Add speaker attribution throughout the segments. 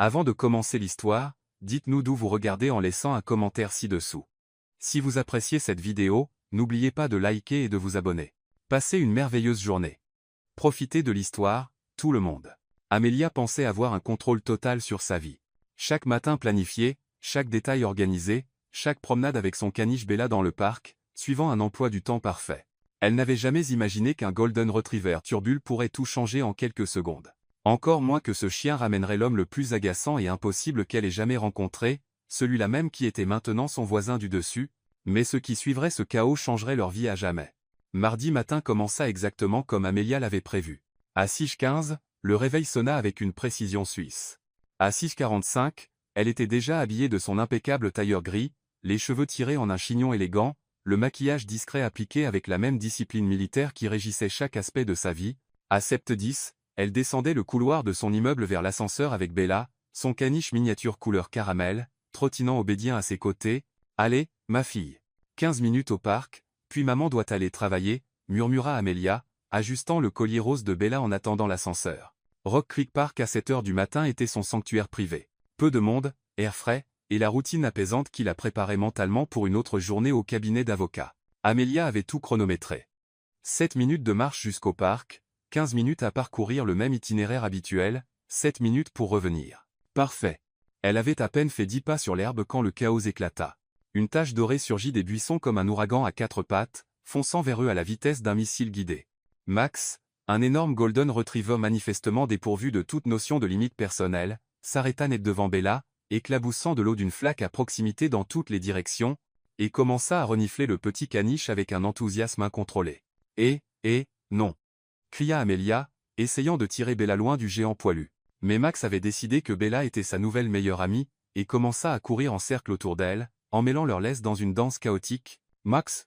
Speaker 1: Avant de commencer l'histoire, dites-nous d'où vous regardez en laissant un commentaire ci-dessous. Si vous appréciez cette vidéo, n'oubliez pas de liker et de vous abonner. Passez une merveilleuse journée. Profitez de l'histoire, tout le monde. Amelia pensait avoir un contrôle total sur sa vie. Chaque matin planifié, chaque détail organisé, chaque promenade avec son caniche Bella dans le parc, suivant un emploi du temps parfait. Elle n'avait jamais imaginé qu'un Golden Retriever turbule pourrait tout changer en quelques secondes. Encore moins que ce chien ramènerait l'homme le plus agaçant et impossible qu'elle ait jamais rencontré, celui-là même qui était maintenant son voisin du dessus, mais ce qui suivrait ce chaos changerait leur vie à jamais. Mardi matin commença exactement comme Amelia l'avait prévu. À 6h15, le réveil sonna avec une précision suisse. À 6h45, elle était déjà habillée de son impeccable tailleur gris, les cheveux tirés en un chignon élégant, le maquillage discret appliqué avec la même discipline militaire qui régissait chaque aspect de sa vie. À 7h10, elle descendait le couloir de son immeuble vers l'ascenseur avec Bella, son caniche miniature couleur caramel, trottinant obédient à ses côtés. « Allez, ma fille. 15 minutes au parc, puis maman doit aller travailler », murmura Amelia, ajustant le collier rose de Bella en attendant l'ascenseur. Rock Creek Park à 7h du matin était son sanctuaire privé. Peu de monde, air frais, et la routine apaisante qui la préparait mentalement pour une autre journée au cabinet d'avocat. Amelia avait tout chronométré. 7 minutes de marche jusqu'au parc, 15 minutes à parcourir le même itinéraire habituel, 7 minutes pour revenir. Parfait. Elle avait à peine fait 10 pas sur l'herbe quand le chaos éclata. Une tache dorée surgit des buissons comme un ouragan à 4 pattes, fonçant vers eux à la vitesse d'un missile guidé. Max, un énorme Golden Retriever manifestement dépourvu de toute notion de limite personnelle, s'arrêta net devant Bella, éclaboussant de l'eau d'une flaque à proximité dans toutes les directions, et commença à renifler le petit caniche avec un enthousiasme incontrôlé. Non !» cria Amelia, essayant de tirer Bella loin du géant poilu. Mais Max avait décidé que Bella était sa nouvelle meilleure amie, et commença à courir en cercle autour d'elle, emmêlant leurs laisses dans une danse chaotique. « Max,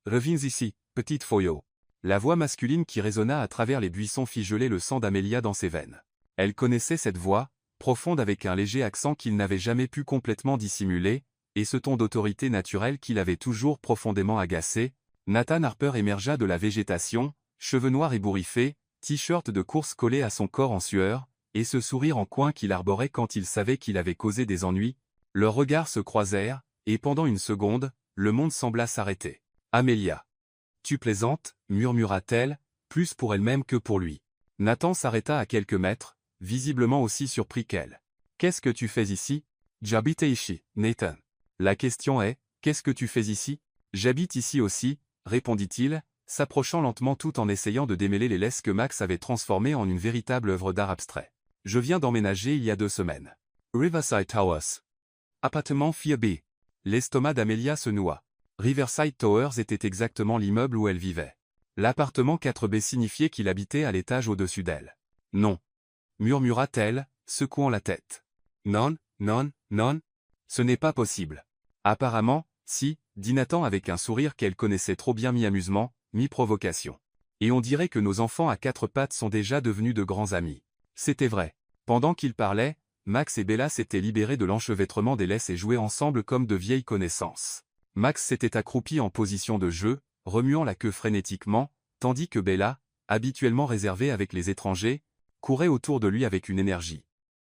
Speaker 1: reviens ici, petite foyo !» La voix masculine qui résonna à travers les buissons fit geler le sang d'Amelia dans ses veines. Elle connaissait cette voix, profonde avec un léger accent qu'il n'avait jamais pu complètement dissimuler, et ce ton d'autorité naturelle qui l'avait toujours profondément agacé. Nathan Harper émergea de la végétation, cheveux noirs ébouriffés, t-shirt de course collé à son corps en sueur, et ce sourire en coin qu'il arborait quand il savait qu'il avait causé des ennuis. Leurs regards se croisèrent, et pendant une seconde, le monde sembla s'arrêter. « Amelia. Tu plaisantes » murmura-t-elle, plus pour elle-même que pour lui. Nathan s'arrêta à quelques mètres, visiblement aussi surpris qu'elle. « Qu'est-ce que tu fais ici ?»« J'habite ici, Nathan. »« La question est, qu'est-ce que tu fais ici ?»« J'habite ici aussi, » répondit-il, s'approchant lentement tout en essayant de démêler les laisses que Max avait transformées en une véritable œuvre d'art abstrait. « Je viens d'emménager il y a 2 semaines. Riverside Towers. Appartement 4B. » L'estomac d'Amelia se noua. Riverside Towers était exactement l'immeuble où elle vivait. L'appartement 4B signifiait qu'il habitait à l'étage au-dessus d'elle. « Non. » murmura-t-elle, secouant la tête. « Non, ce n'est pas possible. »« Apparemment, si, » dit Nathan avec un sourire qu'elle connaissait trop bien mi-amusement, mi-provocation. « Et on dirait que nos enfants à 4 pattes sont déjà devenus de grands amis. » C'était vrai. Pendant qu'ils parlaient, Max et Bella s'étaient libérés de l'enchevêtrement des laisses et jouaient ensemble comme de vieilles connaissances. Max s'était accroupi en position de jeu, remuant la queue frénétiquement, tandis que Bella, habituellement réservée avec les étrangers, courait autour de lui avec une énergie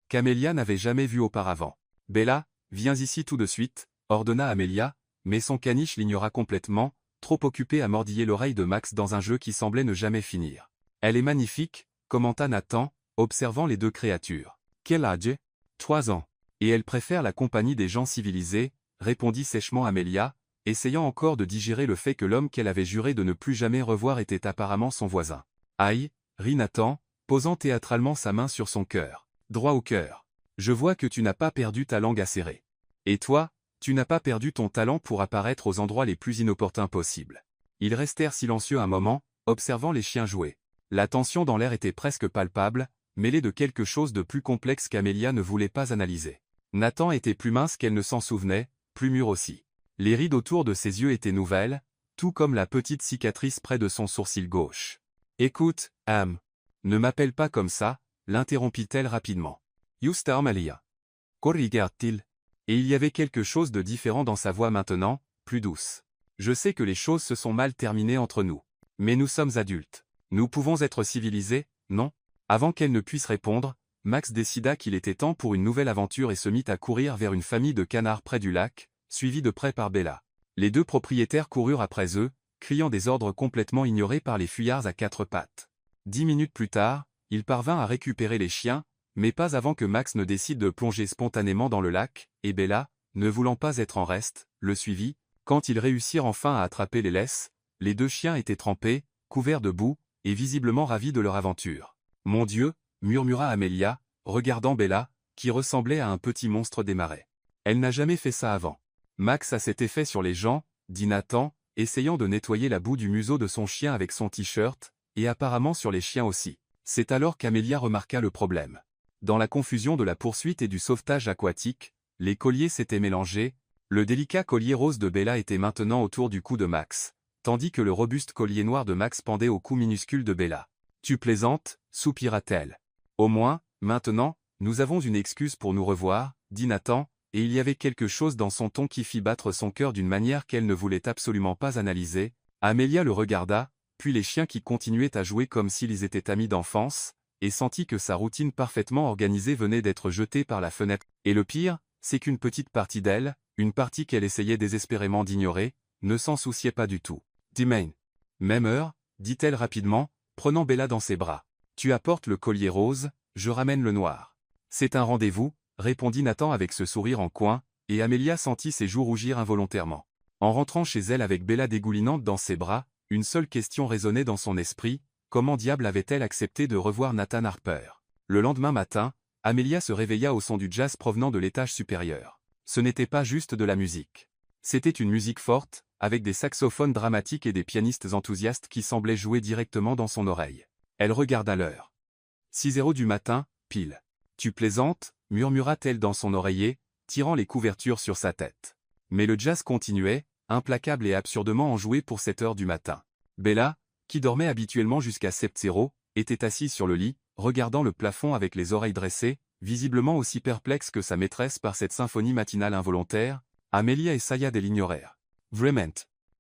Speaker 1: qu'Amelia n'avait jamais vue auparavant. « Bella, viens ici tout de suite », ordonna Amelia, mais son caniche l'ignora complètement, trop occupé à mordiller l'oreille de Max dans un jeu qui semblait ne jamais finir. « Elle est magnifique », commenta Nathan, observant les 2 créatures. « Quel âge ?»« 3 ans. Et elle préfère la compagnie des gens civilisés », répondit sèchement Amelia, essayant encore de digérer le fait que l'homme qu'elle avait juré de ne plus jamais revoir était apparemment son voisin. « Aïe » rit Nathan, posant théâtralement sa main sur son cœur. Droit au cœur. « Je vois que tu n'as pas perdu ta langue à serrer. Et toi, tu n'as pas perdu ton talent pour apparaître aux endroits les plus inopportuns possibles. » Ils restèrent silencieux un moment, observant les chiens jouer. La tension dans l'air était presque palpable, mêlée de quelque chose de plus complexe qu'Amelia ne voulait pas analyser. Nathan était plus mince qu'elle ne s'en souvenait, plus mûr aussi. Les rides autour de ses yeux étaient nouvelles, tout comme la petite cicatrice près de son sourcil gauche. « Écoute, ne m'appelle pas comme ça », l'interrompit-elle rapidement. « Juste Amelia. Corrigeart-il » Et il y avait quelque chose de différent dans sa voix maintenant, plus douce. « Je sais que les choses se sont mal terminées entre nous. Mais nous sommes adultes. Nous pouvons être civilisés, non ?» Avant qu'elle ne puisse répondre, Max décida qu'il était temps pour une nouvelle aventure et se mit à courir vers une famille de canards près du lac, suivi de près par Bella. Les deux propriétaires coururent après eux, criant des ordres complètement ignorés par les fuyards à quatre pattes. 10 minutes plus tard, il parvint à récupérer les chiens, mais pas avant que Max ne décide de plonger spontanément dans le lac, et Bella, ne voulant pas être en reste, le suivit. Quand ils réussirent enfin à attraper les laisses, les deux chiens étaient trempés, couverts de boue, et visiblement ravis de leur aventure. « Mon Dieu !» murmura Amelia, regardant Bella, qui ressemblait à un petit monstre des marais. Elle n'a jamais fait ça avant. Max a cet effet sur les gens, dit Nathan, essayant de nettoyer la boue du museau de son chien avec son t-shirt, et apparemment sur les chiens aussi. C'est alors qu'Amelia remarqua le problème. Dans la confusion de la poursuite et du sauvetage aquatique, les colliers s'étaient mélangés, le délicat collier rose de Bella était maintenant autour du cou de Max, tandis que le robuste collier noir de Max pendait au cou minuscule de Bella. « Tu plaisantes » soupira-t-elle. « Au moins, maintenant, nous avons une excuse pour nous revoir, dit Nathan, et il y avait quelque chose dans son ton qui fit battre son cœur d'une manière qu'elle ne voulait absolument pas analyser. Amelia le regarda, puis les chiens qui continuaient à jouer comme s'ils étaient amis d'enfance, et sentit que sa routine parfaitement organisée venait d'être jetée par la fenêtre. Et le pire, c'est qu'une petite partie d'elle, une partie qu'elle essayait désespérément d'ignorer, ne s'en souciait pas du tout. « Demain. Même heure, dit-elle rapidement, prenant Bella dans ses bras. « Tu apportes le collier rose, je ramène le noir. »« C'est un rendez-vous, » répondit Nathan avec ce sourire en coin, et Amelia sentit ses joues rougir involontairement. En rentrant chez elle avec Bella dégoulinante dans ses bras, une seule question résonnait dans son esprit, comment diable avait-elle accepté de revoir Nathan Harper? Le lendemain matin, Amelia se réveilla au son du jazz provenant de l'étage supérieur. Ce n'était pas juste de la musique. C'était une musique forte, avec des saxophones dramatiques et des pianistes enthousiastes qui semblaient jouer directement dans son oreille. Elle regarda l'heure. 6h du matin, pile. « Tu plaisantes » murmura-t-elle dans son oreiller, tirant les couvertures sur sa tête. Mais le jazz continuait, implacable et absurdement enjoué pour 7h du matin. Bella, qui dormait habituellement jusqu'à 7h, était assise sur le lit, regardant le plafond avec les oreilles dressées, visiblement aussi perplexe que sa maîtresse par cette symphonie matinale involontaire. Amelia et Sayad l'ignorèrent. Vraiment.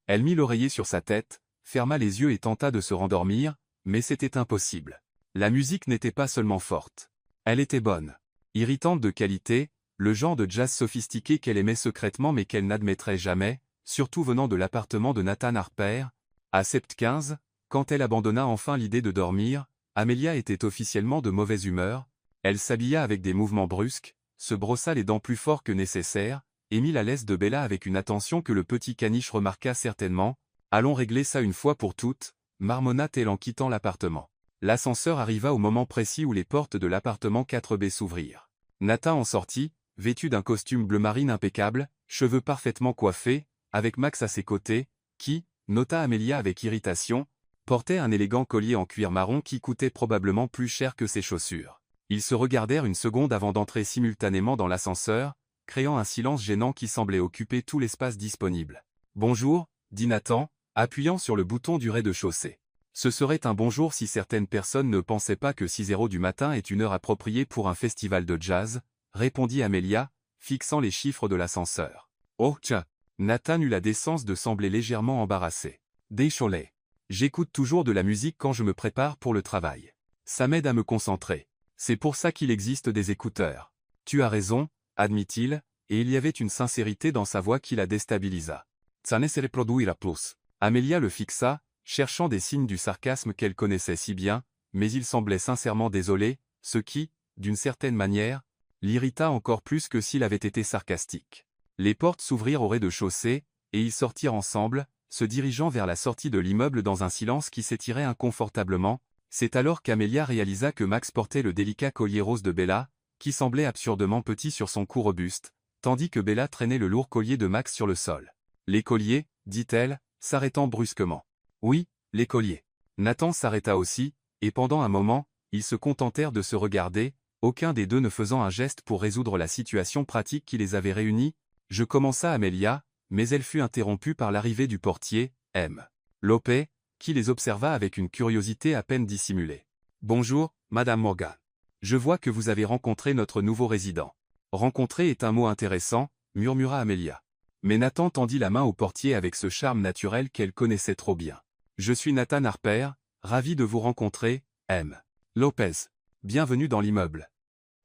Speaker 1: Elle mit l'oreiller sur sa tête, ferma les yeux et tenta de se rendormir, mais c'était impossible. La musique n'était pas seulement forte. Elle était bonne. Irritante de qualité, le genre de jazz sophistiqué qu'elle aimait secrètement mais qu'elle n'admettrait jamais, surtout venant de l'appartement de Nathan Harper. À 7h15, quand elle abandonna enfin l'idée de dormir, Amelia était officiellement de mauvaise humeur. Elle s'habilla avec des mouvements brusques, se brossa les dents plus fort que nécessaire, et mit la laisse de Bella avec une attention que le petit caniche remarqua certainement. « Allons régler ça une fois pour toutes », marmonna-t-elle en quittant l'appartement. L'ascenseur arriva au moment précis où les portes de l'appartement 4B s'ouvrirent. Nathan en sortit, vêtu d'un costume bleu marine impeccable, cheveux parfaitement coiffés, avec Max à ses côtés, qui, nota Amelia avec irritation, portait un élégant collier en cuir marron qui coûtait probablement plus cher que ses chaussures. Ils se regardèrent une seconde avant d'entrer simultanément dans l'ascenseur, créant un silence gênant qui semblait occuper tout l'espace disponible. « Bonjour », dit Nathan, appuyant sur le bouton du rez-de-chaussée. Ce serait un bonjour si certaines personnes ne pensaient pas que 6h du matin est une heure appropriée pour un festival de jazz, répondit Amelia, fixant les chiffres de l'ascenseur. Oh tiens. Nathan eut la décence de sembler légèrement embarrassé. Désolé. J'écoute toujours de la musique quand je me prépare pour le travail. Ça m'aide à me concentrer. C'est pour ça qu'il existe des écouteurs. Tu as raison, admit-il, et il y avait une sincérité dans sa voix qui la déstabilisa. Ça ne se reproduira plus. Amelia le fixa, cherchant des signes du sarcasme qu'elle connaissait si bien, mais il semblait sincèrement désolé, ce qui, d'une certaine manière, l'irrita encore plus que s'il avait été sarcastique. Les portes s'ouvrirent au rez-de-chaussée, et ils sortirent ensemble, se dirigeant vers la sortie de l'immeuble dans un silence qui s'étirait inconfortablement. C'est alors qu'Amelia réalisa que Max portait le délicat collier rose de Bella, qui semblait absurdement petit sur son cou robuste, tandis que Bella traînait le lourd collier de Max sur le sol. « Les colliers » dit-elle, s'arrêtant brusquement. « Oui, les colliers. » Nathan s'arrêta aussi, et pendant un moment, ils se contentèrent de se regarder, aucun des deux ne faisant un geste pour résoudre la situation pratique qui les avait réunis. Je commença Amelia, mais elle fut interrompue par l'arrivée du portier, M. Lopez, qui les observa avec une curiosité à peine dissimulée. « Bonjour, Madame Morgan. Je vois que vous avez rencontré notre nouveau résident. »« Rencontrer est un mot intéressant, » murmura Amelia. Mais Nathan tendit la main au portier avec ce charme naturel qu'elle connaissait trop bien. « Je suis Nathan Harper, ravi de vous rencontrer, M. Lopez. Bienvenue dans l'immeuble. »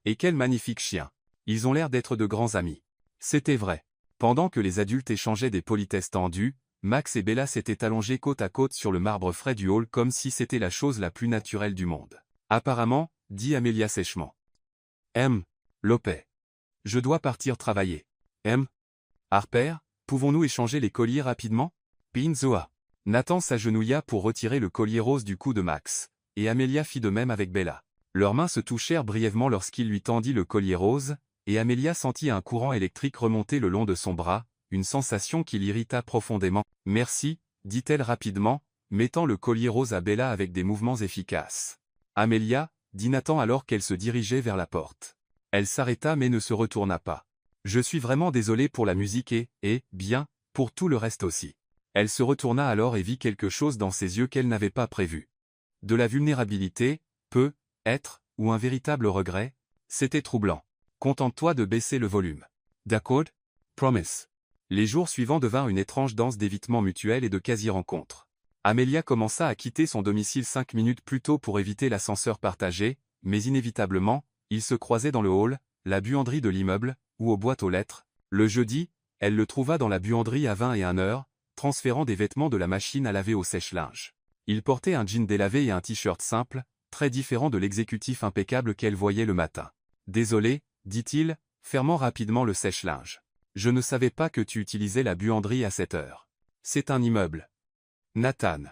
Speaker 1: Et quel magnifique chien. Ils ont l'air d'être de grands amis. C'était vrai. Pendant que les adultes échangeaient des politesses tendues, Max et Bella s'étaient allongés côte à côte sur le marbre frais du hall comme si c'était la chose la plus naturelle du monde. Apparemment, dit Amelia sèchement. Lopez. Je dois partir travailler. Harper, pouvons-nous échanger les colliers rapidement? Pinzoa. Nathan s'agenouilla pour retirer le collier rose du cou de Max, et Amelia fit de même avec Bella. Leurs mains se touchèrent brièvement lorsqu'il lui tendit le collier rose, et Amelia sentit un courant électrique remonter le long de son bras, une sensation qui l'irrita profondément. « Merci », dit-elle rapidement, mettant le collier rose à Bella avec des mouvements efficaces. « Amelia », dit Nathan alors qu'elle se dirigeait vers la porte. Elle s'arrêta mais ne se retourna pas. « Je suis vraiment désolée pour la musique et, bien, pour tout le reste aussi. » Elle se retourna alors et vit quelque chose dans ses yeux qu'elle n'avait pas prévu. De la vulnérabilité, peut-être, ou un véritable regret. C'était troublant. Contente-toi de baisser le volume. D'accord? Promise. Les jours suivants devinrent une étrange danse d'évitement mutuel et de quasi-rencontre. Amelia commença à quitter son domicile 5 minutes plus tôt pour éviter l'ascenseur partagé, mais inévitablement, ils se croisaient dans le hall, la buanderie de l'immeuble, ou aux boîtes aux lettres. Le jeudi, elle le trouva dans la buanderie à 21h, transférant des vêtements de la machine à laver au sèche-linge. Il portait un jean délavé et un t-shirt simple, très différent de l'exécutif impeccable qu'elle voyait le matin. « Désolé », dit-il, fermant rapidement le sèche-linge. « Je ne savais pas que tu utilisais la buanderie à cette heure. C'est un immeuble. » Nathan.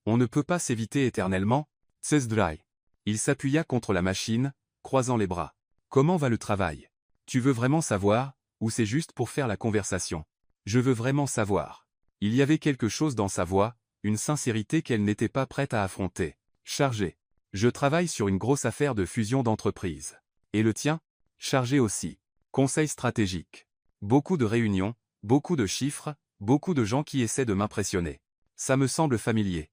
Speaker 1: On ne peut pas s'éviter éternellement. C'est dry. Il s'appuya contre la machine, croisant les bras. Comment va le travail? Tu veux vraiment savoir, ou c'est juste pour faire la conversation? Je veux vraiment savoir. Il y avait quelque chose dans sa voix, une sincérité qu'elle n'était pas prête à affronter. Chargé. Je travaille sur une grosse affaire de fusion d'entreprises. Et le tien? Chargé aussi. Conseil stratégique. Beaucoup de réunions, beaucoup de chiffres, beaucoup de gens qui essaient de m'impressionner. Ça me semble familier.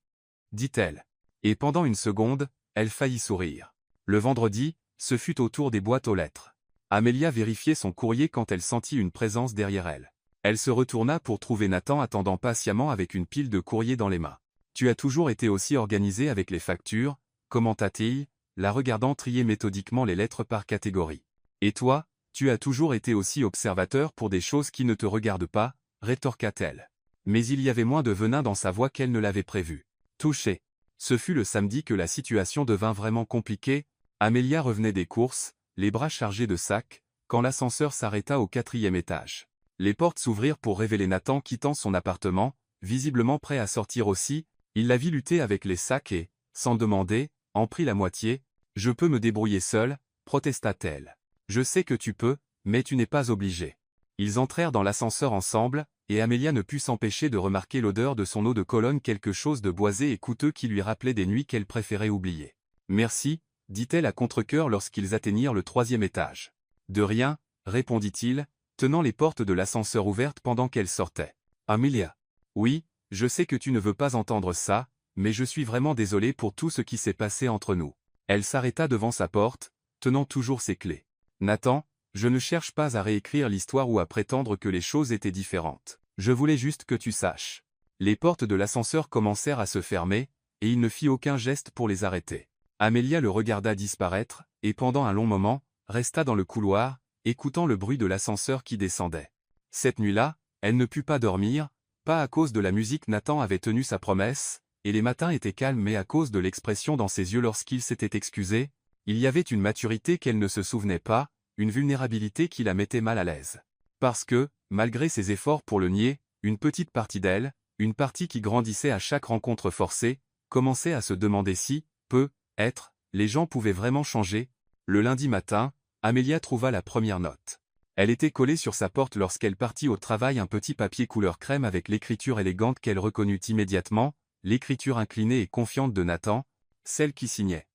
Speaker 1: Dit-elle. Et pendant une seconde, elle faillit sourire. Le vendredi, ce fut au tour des boîtes aux lettres. Amelia vérifiait son courrier quand elle sentit une présence derrière elle. Elle se retourna pour trouver Nathan attendant patiemment avec une pile de courriers dans les mains. « Tu as toujours été aussi organisé avec les factures » commenta-t-il, la regardant trier méthodiquement les lettres par catégorie. « Et toi, tu as toujours été aussi observateur pour des choses qui ne te regardent pas » rétorqua-t-elle. Mais il y avait moins de venin dans sa voix qu'elle ne l'avait prévu. Touché. Ce fut le samedi que la situation devint vraiment compliquée. Amelia revenait des courses, les bras chargés de sacs, quand l'ascenseur s'arrêta au 4e étage. Les portes s'ouvrirent pour révéler Nathan quittant son appartement, visiblement prêt à sortir aussi. Il la vit lutter avec les sacs et, sans demander, en prit la moitié. « Je peux me débrouiller seule » protesta-t-elle. « Je sais que tu peux, mais tu n'es pas obligé. » Ils entrèrent dans l'ascenseur ensemble, et Amelia ne put s'empêcher de remarquer l'odeur de son eau de Cologne, quelque chose de boisé et coûteux qui lui rappelait des nuits qu'elle préférait oublier. « Merci », dit-elle à contre-cœur lorsqu'ils atteignirent le 3e étage. « De rien », répondit-il, tenant les portes de l'ascenseur ouvertes pendant qu'elle sortait. « Amelia. Oui, je sais que tu ne veux pas entendre ça, mais je suis vraiment désolé pour tout ce qui s'est passé entre nous. » Elle s'arrêta devant sa porte, tenant toujours ses clés. « Nathan, je ne cherche pas à réécrire l'histoire ou à prétendre que les choses étaient différentes. Je voulais juste que tu saches. » Les portes de l'ascenseur commencèrent à se fermer, et il ne fit aucun geste pour les arrêter. Amelia le regarda disparaître, et pendant un long moment, resta dans le couloir, écoutant le bruit de l'ascenseur qui descendait. Cette nuit-là, elle ne put pas dormir, pas à cause de la musique. Nathan avait tenu sa promesse, et les matins étaient calmes, mais à cause de l'expression dans ses yeux lorsqu'il s'était excusé, il y avait une maturité qu'elle ne se souvenait pas, une vulnérabilité qui la mettait mal à l'aise. Parce que, malgré ses efforts pour le nier, une petite partie d'elle, une partie qui grandissait à chaque rencontre forcée, commençait à se demander si, peut-être, les gens pouvaient vraiment changer. Le lundi matin, Amelia trouva la première note. Elle était collée sur sa porte lorsqu'elle partit au travail, un petit papier couleur crème avec l'écriture élégante qu'elle reconnut immédiatement, l'écriture inclinée et confiante de Nathan, celle qui signait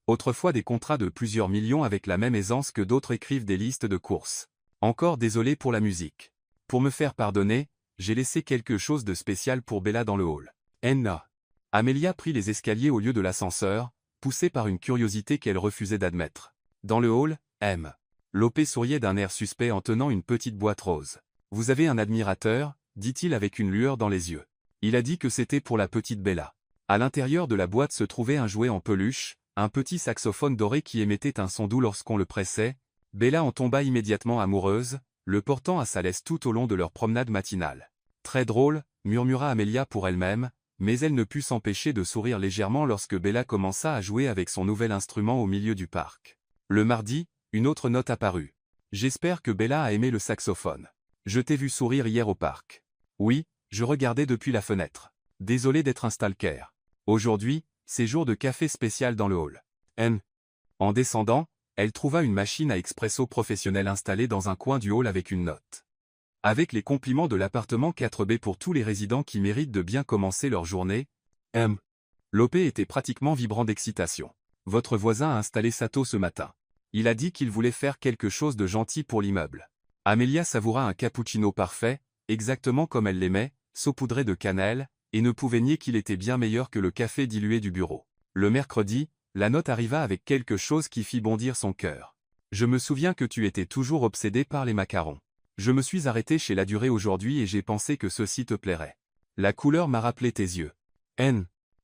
Speaker 1: autrefois des contrats de plusieurs millions avec la même aisance que d'autres écrivent des listes de courses. Encore désolé pour la musique. Pour me faire pardonner, j'ai laissé quelque chose de spécial pour Bella dans le hall. Enna. Amelia prit les escaliers au lieu de l'ascenseur, poussée par une curiosité qu'elle refusait d'admettre. Dans le hall, Lopez souriait d'un air suspect en tenant une petite boîte rose. « Vous avez un admirateur » dit-il avec une lueur dans les yeux. Il a dit que c'était pour la petite Bella. À l'intérieur de la boîte se trouvait un jouet en peluche, un petit saxophone doré qui émettait un son doux lorsqu'on le pressait, Bella en tomba immédiatement amoureuse, le portant à sa laisse tout au long de leur promenade matinale. Très drôle, murmura Amelia pour elle-même, mais elle ne put s'empêcher de sourire légèrement lorsque Bella commença à jouer avec son nouvel instrument au milieu du parc. Le mardi, une autre note apparut. J'espère que Bella a aimé le saxophone. Je t'ai vu sourire hier au parc. Oui, je regardais depuis la fenêtre. Désolé d'être un stalker. Aujourd'hui, c'est jour de café spécial dans le hall. En descendant, elle trouva une machine à expresso professionnelle installée dans un coin du hall avec une note. Avec les compliments de l'appartement 4B pour tous les résidents qui méritent de bien commencer leur journée, l'OP était pratiquement vibrant d'excitation. Votre voisin a installé Sato ce matin. Il a dit qu'il voulait faire quelque chose de gentil pour l'immeuble. Amelia savoura un cappuccino parfait, exactement comme elle l'aimait, saupoudré de cannelle, et ne pouvait nier qu'il était bien meilleur que le café dilué du bureau. Le mercredi, la note arriva avec quelque chose qui fit bondir son cœur. Je me souviens que tu étais toujours obsédé par les macarons. Je me suis arrêté chez La Durée aujourd'hui et j'ai pensé que ceci te plairait. La couleur m'a rappelé tes yeux.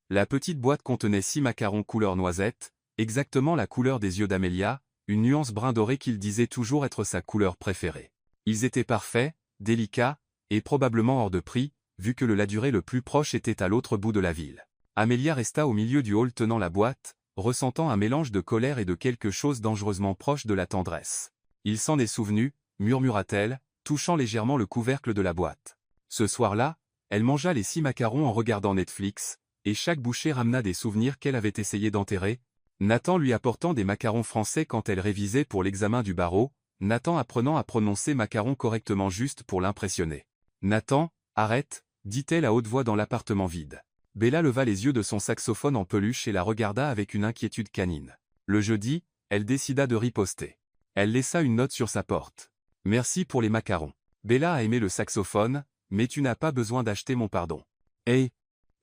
Speaker 1: La petite boîte contenait 6 macarons couleur noisette, exactement la couleur des yeux d'Amelia, une nuance brun doré qu'il disait toujours être sa couleur préférée. Ils étaient parfaits, délicats, et probablement hors de prix, vu que le La Durée le plus proche était à l'autre bout de la ville. Amelia resta au milieu du hall tenant la boîte, ressentant un mélange de colère et de quelque chose dangereusement proche de la tendresse. Il s'en est souvenu, murmura-t-elle, touchant légèrement le couvercle de la boîte. Ce soir-là, elle mangea les 6 macarons en regardant Netflix, et chaque bouchée ramena des souvenirs qu'elle avait essayé d'enterrer, Nathan lui apportant des macarons français quand elle révisait pour l'examen du barreau, Nathan apprenant à prononcer macaron correctement juste pour l'impressionner. Nathan, arrête, dit-elle à haute voix dans l'appartement vide. Bella leva les yeux de son saxophone en peluche et la regarda avec une inquiétude canine. Le jeudi, elle décida de riposter. Elle laissa une note sur sa porte. Merci pour les macarons. Bella a aimé le saxophone, mais tu n'as pas besoin d'acheter mon pardon.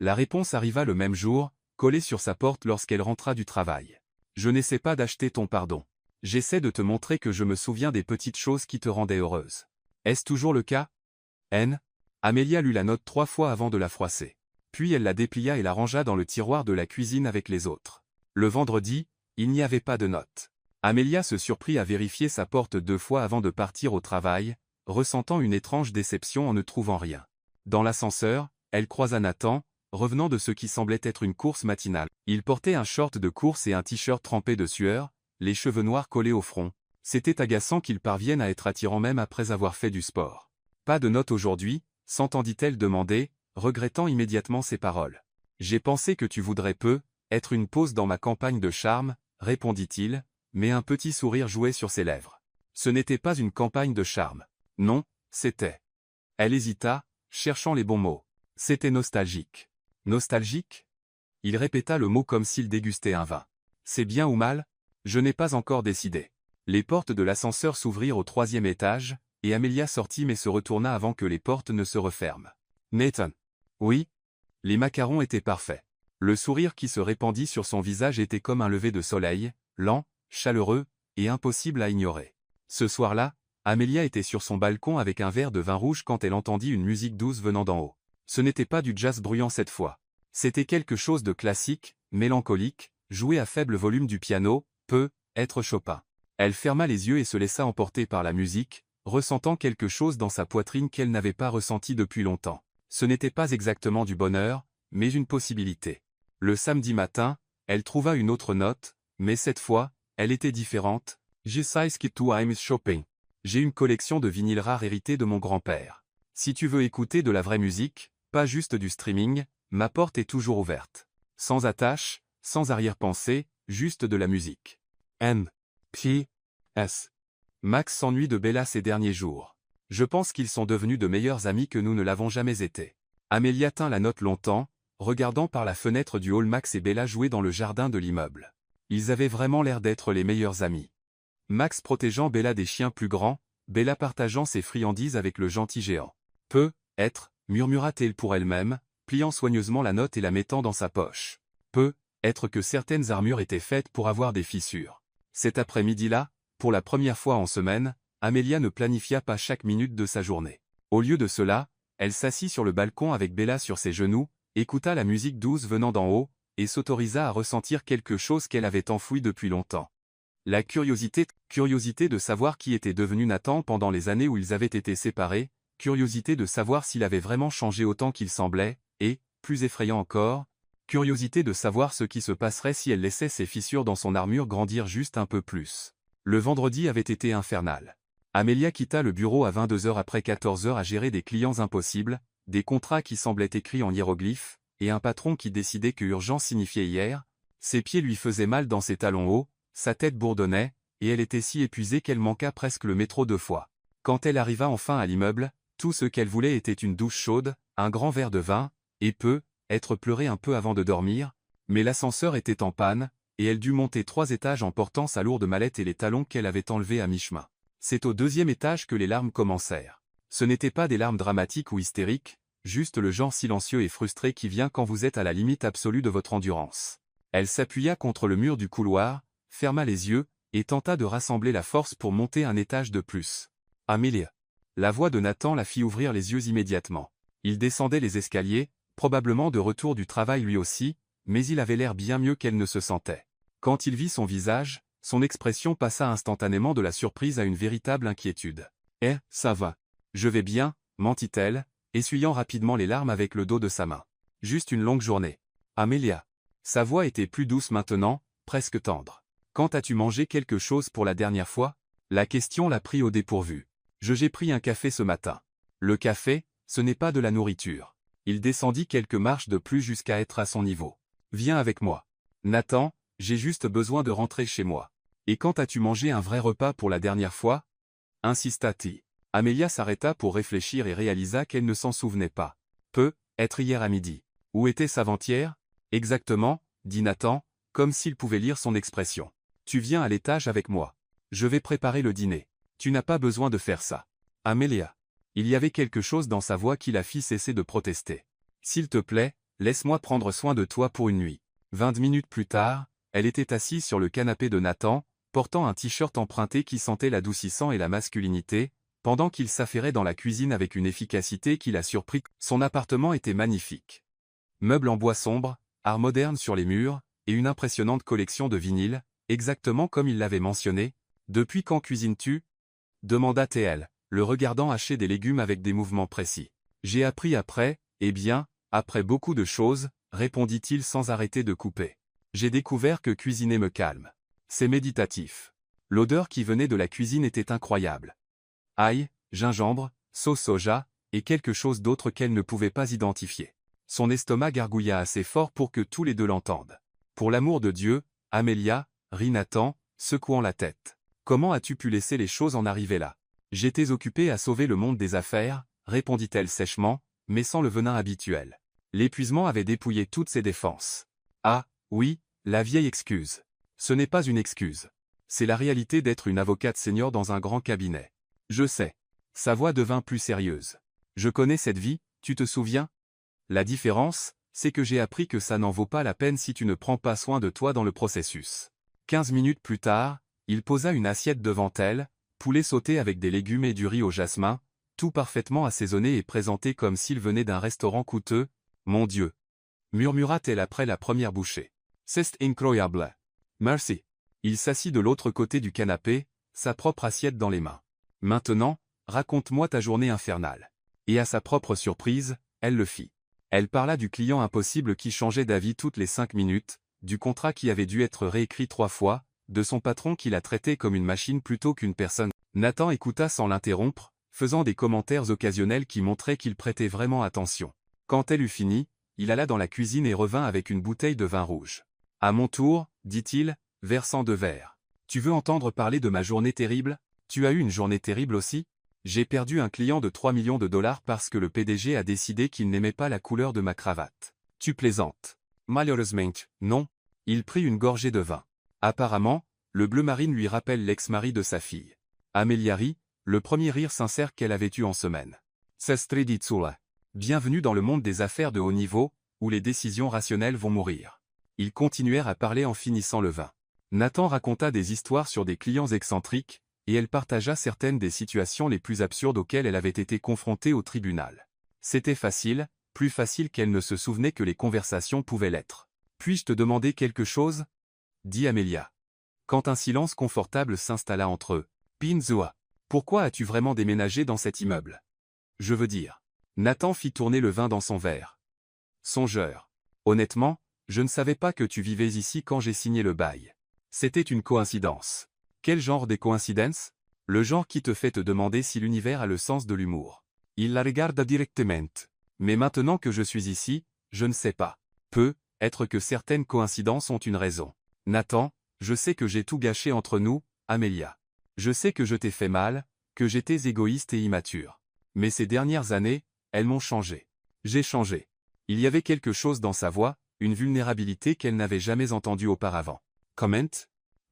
Speaker 1: La réponse arriva le même jour, collée sur sa porte lorsqu'elle rentra du travail. Je n'essaie pas d'acheter ton pardon. J'essaie de te montrer que je me souviens des petites choses qui te rendaient heureuse. Est-ce toujours le cas? Amelia lut la note 3 fois avant de la froisser. Puis elle la déplia et la rangea dans le tiroir de la cuisine avec les autres. Le vendredi, il n'y avait pas de note. Amelia se surprit à vérifier sa porte 2 fois avant de partir au travail, ressentant une étrange déception en ne trouvant rien. Dans l'ascenseur, elle croisa Nathan, revenant de ce qui semblait être une course matinale. Il portait un short de course et un t-shirt trempé de sueur, les cheveux noirs collés au front. C'était agaçant qu'il parvienne à être attirant même après avoir fait du sport. Pas de note aujourd'hui, s'entendit-elle demander, regrettant immédiatement ses paroles. J'ai pensé que tu voudrais être une pause dans ma campagne de charme, répondit-il, mais un petit sourire jouait sur ses lèvres. Ce n'était pas une campagne de charme. Non, c'était. Elle hésita, cherchant les bons mots. C'était nostalgique. Nostalgique? Il répéta le mot comme s'il dégustait un vin. C'est bien ou mal? Je n'ai pas encore décidé. Les portes de l'ascenseur s'ouvrirent au 3e étage, et Amelia sortit mais se retourna avant que les portes ne se referment. Nathan. Oui? Les macarons étaient parfaits. Le sourire qui se répandit sur son visage était comme un lever de soleil, lent, chaleureux, et impossible à ignorer. Ce soir-là, Amelia était sur son balcon avec un verre de vin rouge quand elle entendit une musique douce venant d'en haut. Ce n'était pas du jazz bruyant cette fois. C'était quelque chose de classique, mélancolique, joué à faible volume du piano, être Chopin. Elle ferma les yeux et se laissa emporter par la musique, ressentant quelque chose dans sa poitrine qu'elle n'avait pas ressenti depuis longtemps. Ce n'était pas exactement du bonheur, mais une possibilité. Le samedi matin, elle trouva une autre note, mais cette fois, elle était différente. Je sais ce que tu aimes shopping. J'ai une collection de vinyles rares hérités de mon grand-père. Si tu veux écouter de la vraie musique, pas juste du streaming, ma porte est toujours ouverte. Sans attache, sans arrière-pensée, juste de la musique. P.S. Max s'ennuie de Bella ces derniers jours. Je pense qu'ils sont devenus de meilleurs amis que nous ne l'avons jamais été. Amelia tint la note longtemps, regardant par la fenêtre du hall Max et Bella jouer dans le jardin de l'immeuble. Ils avaient vraiment l'air d'être les meilleurs amis. Max protégeant Bella des chiens plus grands, Bella partageant ses friandises avec le gentil géant. Peut-être, murmura-t-elle pour elle-même, pliant soigneusement la note et la mettant dans sa poche. Peut-être que certaines armures étaient faites pour avoir des fissures. Cet après-midi-là, pour la première fois en semaine, Amelia ne planifia pas chaque minute de sa journée. Au lieu de cela, elle s'assit sur le balcon avec Bella sur ses genoux, écouta la musique douce venant d'en haut, et s'autorisa à ressentir quelque chose qu'elle avait enfoui depuis longtemps. La curiosité de savoir qui était devenu Nathan pendant les années où ils avaient été séparés, curiosité de savoir s'il avait vraiment changé autant qu'il semblait, et, plus effrayant encore, curiosité de savoir ce qui se passerait si elle laissait ses fissures dans son armure grandir juste un peu plus. Le vendredi avait été infernal. Amelia quitta le bureau à 22h après 14h à gérer des clients impossibles, des contrats qui semblaient écrits en hiéroglyphes, et un patron qui décidait que urgence signifiait hier. Ses pieds lui faisaient mal dans ses talons hauts, sa tête bourdonnait, et elle était si épuisée qu'elle manqua presque le métro 2 fois. Quand elle arriva enfin à l'immeuble, tout ce qu'elle voulait était une douche chaude, un grand verre de vin, et être pleurée un peu avant de dormir, mais l'ascenseur était en panne, et elle dut monter 3 étages en portant sa lourde mallette et les talons qu'elle avait enlevés à mi-chemin. C'est au 2e étage que les larmes commencèrent. Ce n'étaient pas des larmes dramatiques ou hystériques, juste le genre silencieux et frustré qui vient quand vous êtes à la limite absolue de votre endurance. Elle s'appuya contre le mur du couloir, ferma les yeux, et tenta de rassembler la force pour monter un étage de plus. Amelia. La voix de Nathan la fit ouvrir les yeux immédiatement. Il descendait les escaliers, probablement de retour du travail lui aussi, mais il avait l'air bien mieux qu'elle ne se sentait. Quand il vit son visage, son expression passa instantanément de la surprise à une véritable inquiétude. « Eh, ça va. Je vais bien, mentit-elle, essuyant rapidement les larmes avec le dos de sa main. Juste une longue journée. Amelia. Sa voix était plus douce maintenant, presque tendre. Quand as-tu mangé quelque chose pour la dernière fois? La question l'a pris au dépourvu. J'ai pris un café ce matin. Le café, ce n'est pas de la nourriture. Il descendit quelques marches de plus jusqu'à être à son niveau. Viens avec moi. Nathan, j'ai juste besoin de rentrer chez moi. Et quand as-tu mangé un vrai repas pour la dernière fois? Insista-t-il. Amelia s'arrêta pour réfléchir et réalisa qu'elle ne s'en souvenait pas. Être hier à midi. Où était-ce avant-hier? Exactement, dit Nathan, comme s'il pouvait lire son expression. Tu viens à l'étage avec moi. Je vais préparer le dîner. Tu n'as pas besoin de faire ça. Amelia. Il y avait quelque chose dans sa voix qui la fit cesser de protester. S'il te plaît, laisse-moi prendre soin de toi pour une nuit. 20 minutes plus tard, elle était assise sur le canapé de Nathan, portant un t-shirt emprunté qui sentait l'adoucissant et la masculinité, pendant qu'il s'affairait dans la cuisine avec une efficacité qui la surprit. Son appartement était magnifique. Meubles en bois sombre, art moderne sur les murs, et une impressionnante collection de vinyles, exactement comme il l'avait mentionné. Depuis quand cuisines-tu? Demanda TL, le regardant hacher des légumes avec des mouvements précis. J'ai appris après, eh bien, après beaucoup de choses, répondit-il sans arrêter de couper. J'ai découvert que cuisiner me calme. C'est méditatif. L'odeur qui venait de la cuisine était incroyable. Ail, gingembre, sauce soja, et quelque chose d'autre qu'elle ne pouvait pas identifier. Son estomac gargouilla assez fort pour que tous les deux l'entendent. Pour l'amour de Dieu, Amelia, rit Nathan, secouant la tête. Comment as-tu pu laisser les choses en arriver là? J'étais occupée à sauver le monde des affaires, répondit-elle sèchement, mais sans le venin habituel. L'épuisement avait dépouillé toutes ses défenses. Ah, oui, la vieille excuse. Ce n'est pas une excuse. C'est la réalité d'être une avocate senior dans un grand cabinet. Je sais. Sa voix devint plus sérieuse. Je connais cette vie, tu te souviens? La différence, c'est que j'ai appris que ça n'en vaut pas la peine si tu ne prends pas soin de toi dans le processus. 15 minutes plus tard, il posa une assiette devant elle, poulet sauté avec des légumes et du riz au jasmin, tout parfaitement assaisonné et présenté comme s'il venait d'un restaurant coûteux. Mon Dieu! Murmura-t-elle après la première bouchée. C'est incroyable. Merci. Il s'assit de l'autre côté du canapé, sa propre assiette dans les mains. Maintenant, raconte-moi ta journée infernale. Et à sa propre surprise, elle le fit. Elle parla du client impossible qui changeait d'avis toutes les 5 minutes, du contrat qui avait dû être réécrit 3 fois, de son patron qui la traitait comme une machine plutôt qu'une personne. Nathan écouta sans l'interrompre, faisant des commentaires occasionnels qui montraient qu'il prêtait vraiment attention. Quand elle eut fini, il alla dans la cuisine et revint avec une bouteille de vin rouge. À mon tour, dit-il, versant 2 verres. Tu veux entendre parler de ma journée terrible? Tu as eu une journée terrible aussi? J'ai perdu un client de 3 millions de dollars parce que le PDG a décidé qu'il n'aimait pas la couleur de ma cravate. Tu plaisantes. Malheureusement, non. Il prit une gorgée de vin. Apparemment, le bleu marine lui rappelle l'ex-mari de sa fille. Amelia rit, le premier rire sincère qu'elle avait eu en semaine. Sestriditsula. Bienvenue dans le monde des affaires de haut niveau, où les décisions rationnelles vont mourir. Ils continuèrent à parler en finissant le vin. Nathan raconta des histoires sur des clients excentriques, et elle partagea certaines des situations les plus absurdes auxquelles elle avait été confrontée au tribunal. C'était facile, plus facile qu'elle ne se souvenait que les conversations pouvaient l'être. « Puis-je te demander quelque chose ?» dit Amelia. « quand un silence confortable s'installa entre eux. Pinzoa, pourquoi as-tu vraiment déménagé dans cet immeuble? Je veux dire. Nathan fit tourner le vin dans son verre. Songeur. Honnêtement, je ne savais pas que tu vivais ici quand j'ai signé le bail. C'était une coïncidence. Quel genre de coïncidence? Le genre qui te fait te demander si l'univers a le sens de l'humour. Il la regarde directement. Mais maintenant que je suis ici, je ne sais pas. Peut-être que certaines coïncidences ont une raison. Nathan, je sais que j'ai tout gâché entre nous, Amelia. Je sais que je t'ai fait mal, que j'étais égoïste et immature. Mais ces dernières années, elles m'ont changé. J'ai changé. Il y avait quelque chose dans sa voix, une vulnérabilité qu'elle n'avait jamais entendue auparavant. Comment?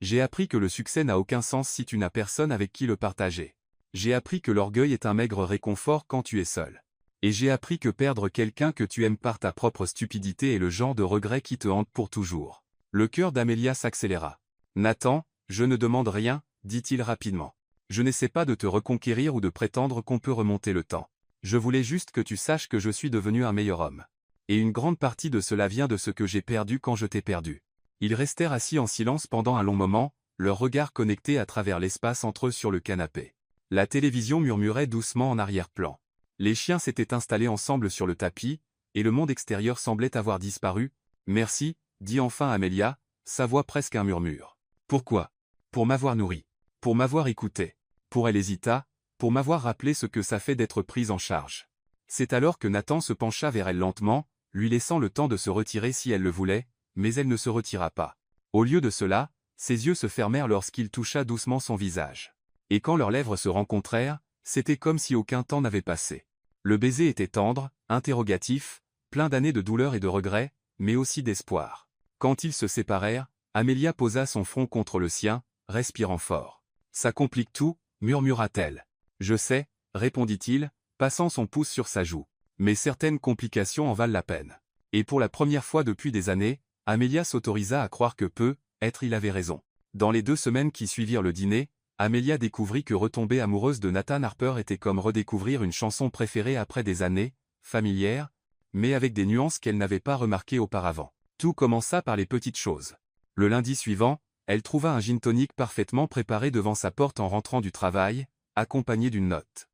Speaker 1: J'ai appris que le succès n'a aucun sens si tu n'as personne avec qui le partager. J'ai appris que l'orgueil est un maigre réconfort quand tu es seul. Et j'ai appris que perdre quelqu'un que tu aimes par ta propre stupidité est le genre de regret qui te hante pour toujours. Le cœur d'Amelia s'accéléra. Nathan, je ne demande rien, dit-il rapidement. Je n'essaie pas de te reconquérir ou de prétendre qu'on peut remonter le temps. Je voulais juste que tu saches que je suis devenu un meilleur homme. Et une grande partie de cela vient de ce que j'ai perdu quand je t'ai perdu. Ils restèrent assis en silence pendant un long moment, leurs regards connectés à travers l'espace entre eux sur le canapé. La télévision murmurait doucement en arrière-plan. Les chiens s'étaient installés ensemble sur le tapis, et le monde extérieur semblait avoir disparu. Merci, dit enfin Amelia, sa voix presque un murmure. Pourquoi? Pour m'avoir nourri. Pour m'avoir écouté. Pour elle hésita, pour m'avoir rappelé ce que ça fait d'être prise en charge. C'est alors que Nathan se pencha vers elle lentement, lui laissant le temps de se retirer si elle le voulait, mais elle ne se retira pas. Au lieu de cela, ses yeux se fermèrent lorsqu'il toucha doucement son visage. Et quand leurs lèvres se rencontrèrent, c'était comme si aucun temps n'avait passé. Le baiser était tendre, interrogatif, plein d'années de douleur et de regrets, mais aussi d'espoir. Quand ils se séparèrent, Amelia posa son front contre le sien, respirant fort. « Ça complique tout » murmura-t-elle. « Je sais » répondit-il, passant son pouce sur sa joue. « Mais certaines complications en valent la peine. » Et pour la première fois depuis des années, Amelia s'autorisa à croire que peut-être il avait raison. Dans les 2 semaines qui suivirent le dîner, Amelia découvrit que retomber amoureuse de Nathan Harper était comme redécouvrir une chanson préférée après des années, familière, mais avec des nuances qu'elle n'avait pas remarquées auparavant. Tout commença par les petites choses. Le lundi suivant, elle trouva un gin tonic parfaitement préparé devant sa porte en rentrant du travail, accompagné d'une note.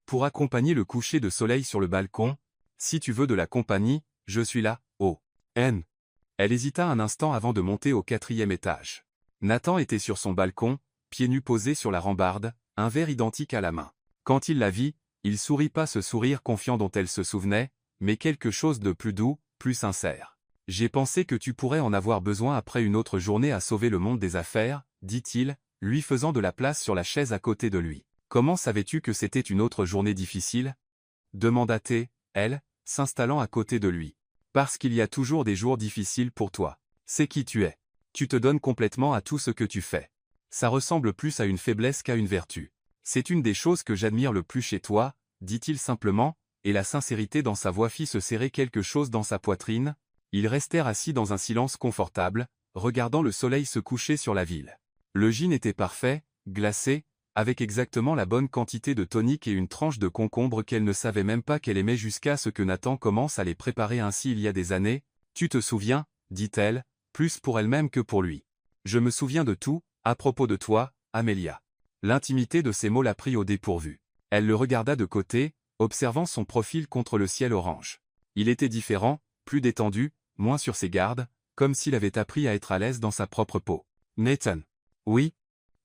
Speaker 1: Pour accompagner le coucher de soleil sur le balcon, « Si tu veux de la compagnie, je suis là, oh. N. » Elle hésita un instant avant de monter au 4e étage. Nathan était sur son balcon, pieds nus posés sur la rambarde, un verre identique à la main. Quand il la vit, il sourit pas ce sourire confiant dont elle se souvenait, mais quelque chose de plus doux, plus sincère. « J'ai pensé que tu pourrais en avoir besoin après une autre journée à sauver le monde des affaires, » dit-il, lui faisant de la place sur la chaise à côté de lui. « Comment savais-tu que c'était une autre journée difficile ?» demanda-t-elle, elle, s'installant à côté de lui. « Parce qu'il y a toujours des jours difficiles pour toi. C'est qui tu es. Tu te donnes complètement à tout ce que tu fais. Ça ressemble plus à une faiblesse qu'à une vertu. C'est une des choses que j'admire le plus chez toi, » dit-il simplement, et la sincérité dans sa voix fit se serrer quelque chose dans sa poitrine. Ils restèrent assis dans un silence confortable, regardant le soleil se coucher sur la ville. Le gin était parfait, glacé, avec exactement la bonne quantité de tonique et une tranche de concombre qu'elle ne savait même pas qu'elle aimait jusqu'à ce que Nathan commence à les préparer ainsi il y a des années. « Tu te souviens » dit-elle, plus pour elle-même que pour lui. « Je me souviens de tout, à propos de toi, Amelia. » L'intimité de ces mots la prit au dépourvu. Elle le regarda de côté, observant son profil contre le ciel orange. Il était différent, plus détendu, moins sur ses gardes, comme s'il avait appris à être à l'aise dans sa propre peau. « Nathan. Oui.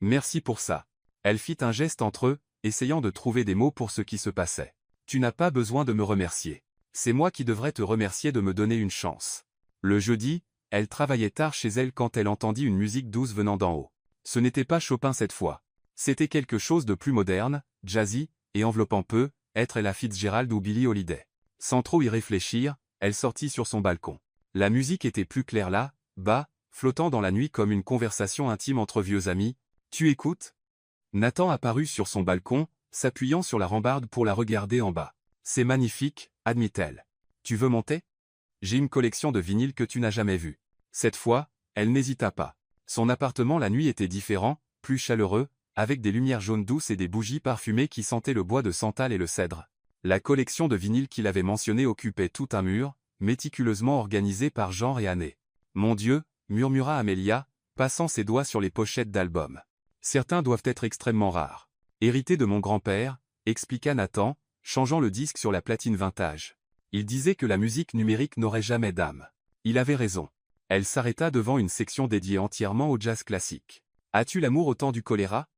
Speaker 1: Merci pour ça. » Elle fit un geste entre eux, essayant de trouver des mots pour ce qui se passait. « Tu n'as pas besoin de me remercier. C'est moi qui devrais te remercier de me donner une chance. » Le jeudi, elle travaillait tard chez elle quand elle entendit une musique douce venant d'en haut. Ce n'était pas Chopin cette fois. C'était quelque chose de plus moderne, jazzy, et enveloppant peut-être Ella Fitzgerald ou Billie Holiday. Sans trop y réfléchir, elle sortit sur son balcon. La musique était plus claire là, bas, flottant dans la nuit comme une conversation intime entre vieux amis. « Tu écoutes ?» Nathan apparut sur son balcon, s'appuyant sur la rambarde pour la regarder en bas. « C'est magnifique, » admit-elle. « Tu veux monter ? J'ai une collection de vinyles que tu n'as jamais vue. » Cette fois, elle n'hésita pas. Son appartement la nuit était différent, plus chaleureux, avec des lumières jaunes douces et des bougies parfumées qui sentaient le bois de santal et le cèdre. La collection de vinyles qu'il avait mentionnée occupait tout un mur, méticuleusement organisé par genre et année. « Mon Dieu » murmura Amelia, passant ses doigts sur les pochettes d'albums. Certains doivent être extrêmement rares. Hérité de mon grand-père, expliqua Nathan, changeant le disque sur la platine vintage. Il disait que la musique numérique n'aurait jamais d'âme. Il avait raison. Elle s'arrêta devant une section dédiée entièrement au jazz classique. As-tu l'amour au temps du choléra?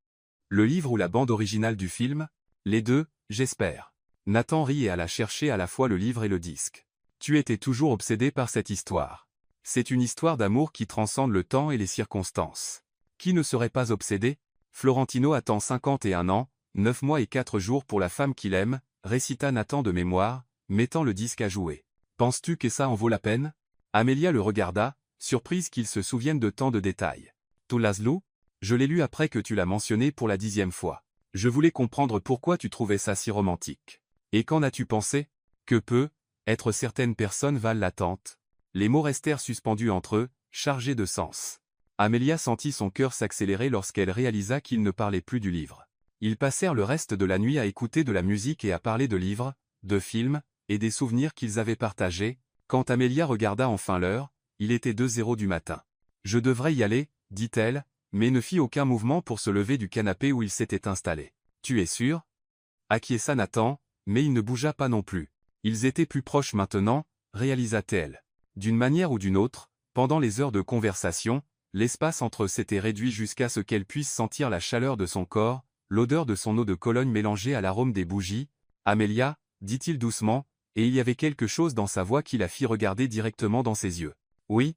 Speaker 1: Le livre ou la bande originale du film? Les deux, j'espère. Nathan rit et alla chercher à la fois le livre et le disque. Tu étais toujours obsédé par cette histoire. C'est une histoire d'amour qui transcende le temps et les circonstances. Qui ne serait pas obsédé? Florentino attend 51 ans, 9 mois et 4 jours pour la femme qu'il aime, récita Nathan de mémoire, mettant le disque à jouer. Penses-tu que ça en vaut la peine? Amélia le regarda, surprise qu'il se souvienne de tant de détails. Tu l'as lu? Je l'ai lu après que tu l'as mentionné pour la 10e fois. Je voulais comprendre pourquoi tu trouvais ça si romantique. Et qu'en as-tu pensé? Que peut être certaines personnes valent l'attente. Les mots restèrent suspendus entre eux, chargés de sens. Amélia sentit son cœur s'accélérer lorsqu'elle réalisa qu'il ne parlait plus du livre. Ils passèrent le reste de la nuit à écouter de la musique et à parler de livres, de films, et des souvenirs qu'ils avaient partagés. Quand Amélia regarda enfin l'heure, il était 2 heures du matin. Je devrais y aller, dit-elle, mais ne fit aucun mouvement pour se lever du canapé où il s'était installé. Tu es sûr? Acquiesça Nathan, mais il ne bougea pas non plus. Ils étaient plus proches maintenant, réalisa-t-elle. D'une manière ou d'une autre, pendant les heures de conversation, l'espace entre eux s'était réduit jusqu'à ce qu'elle puisse sentir la chaleur de son corps, l'odeur de son eau de Cologne mélangée à l'arôme des bougies. Amélia, dit-il doucement, et il y avait quelque chose dans sa voix qui la fit regarder directement dans ses yeux. Oui?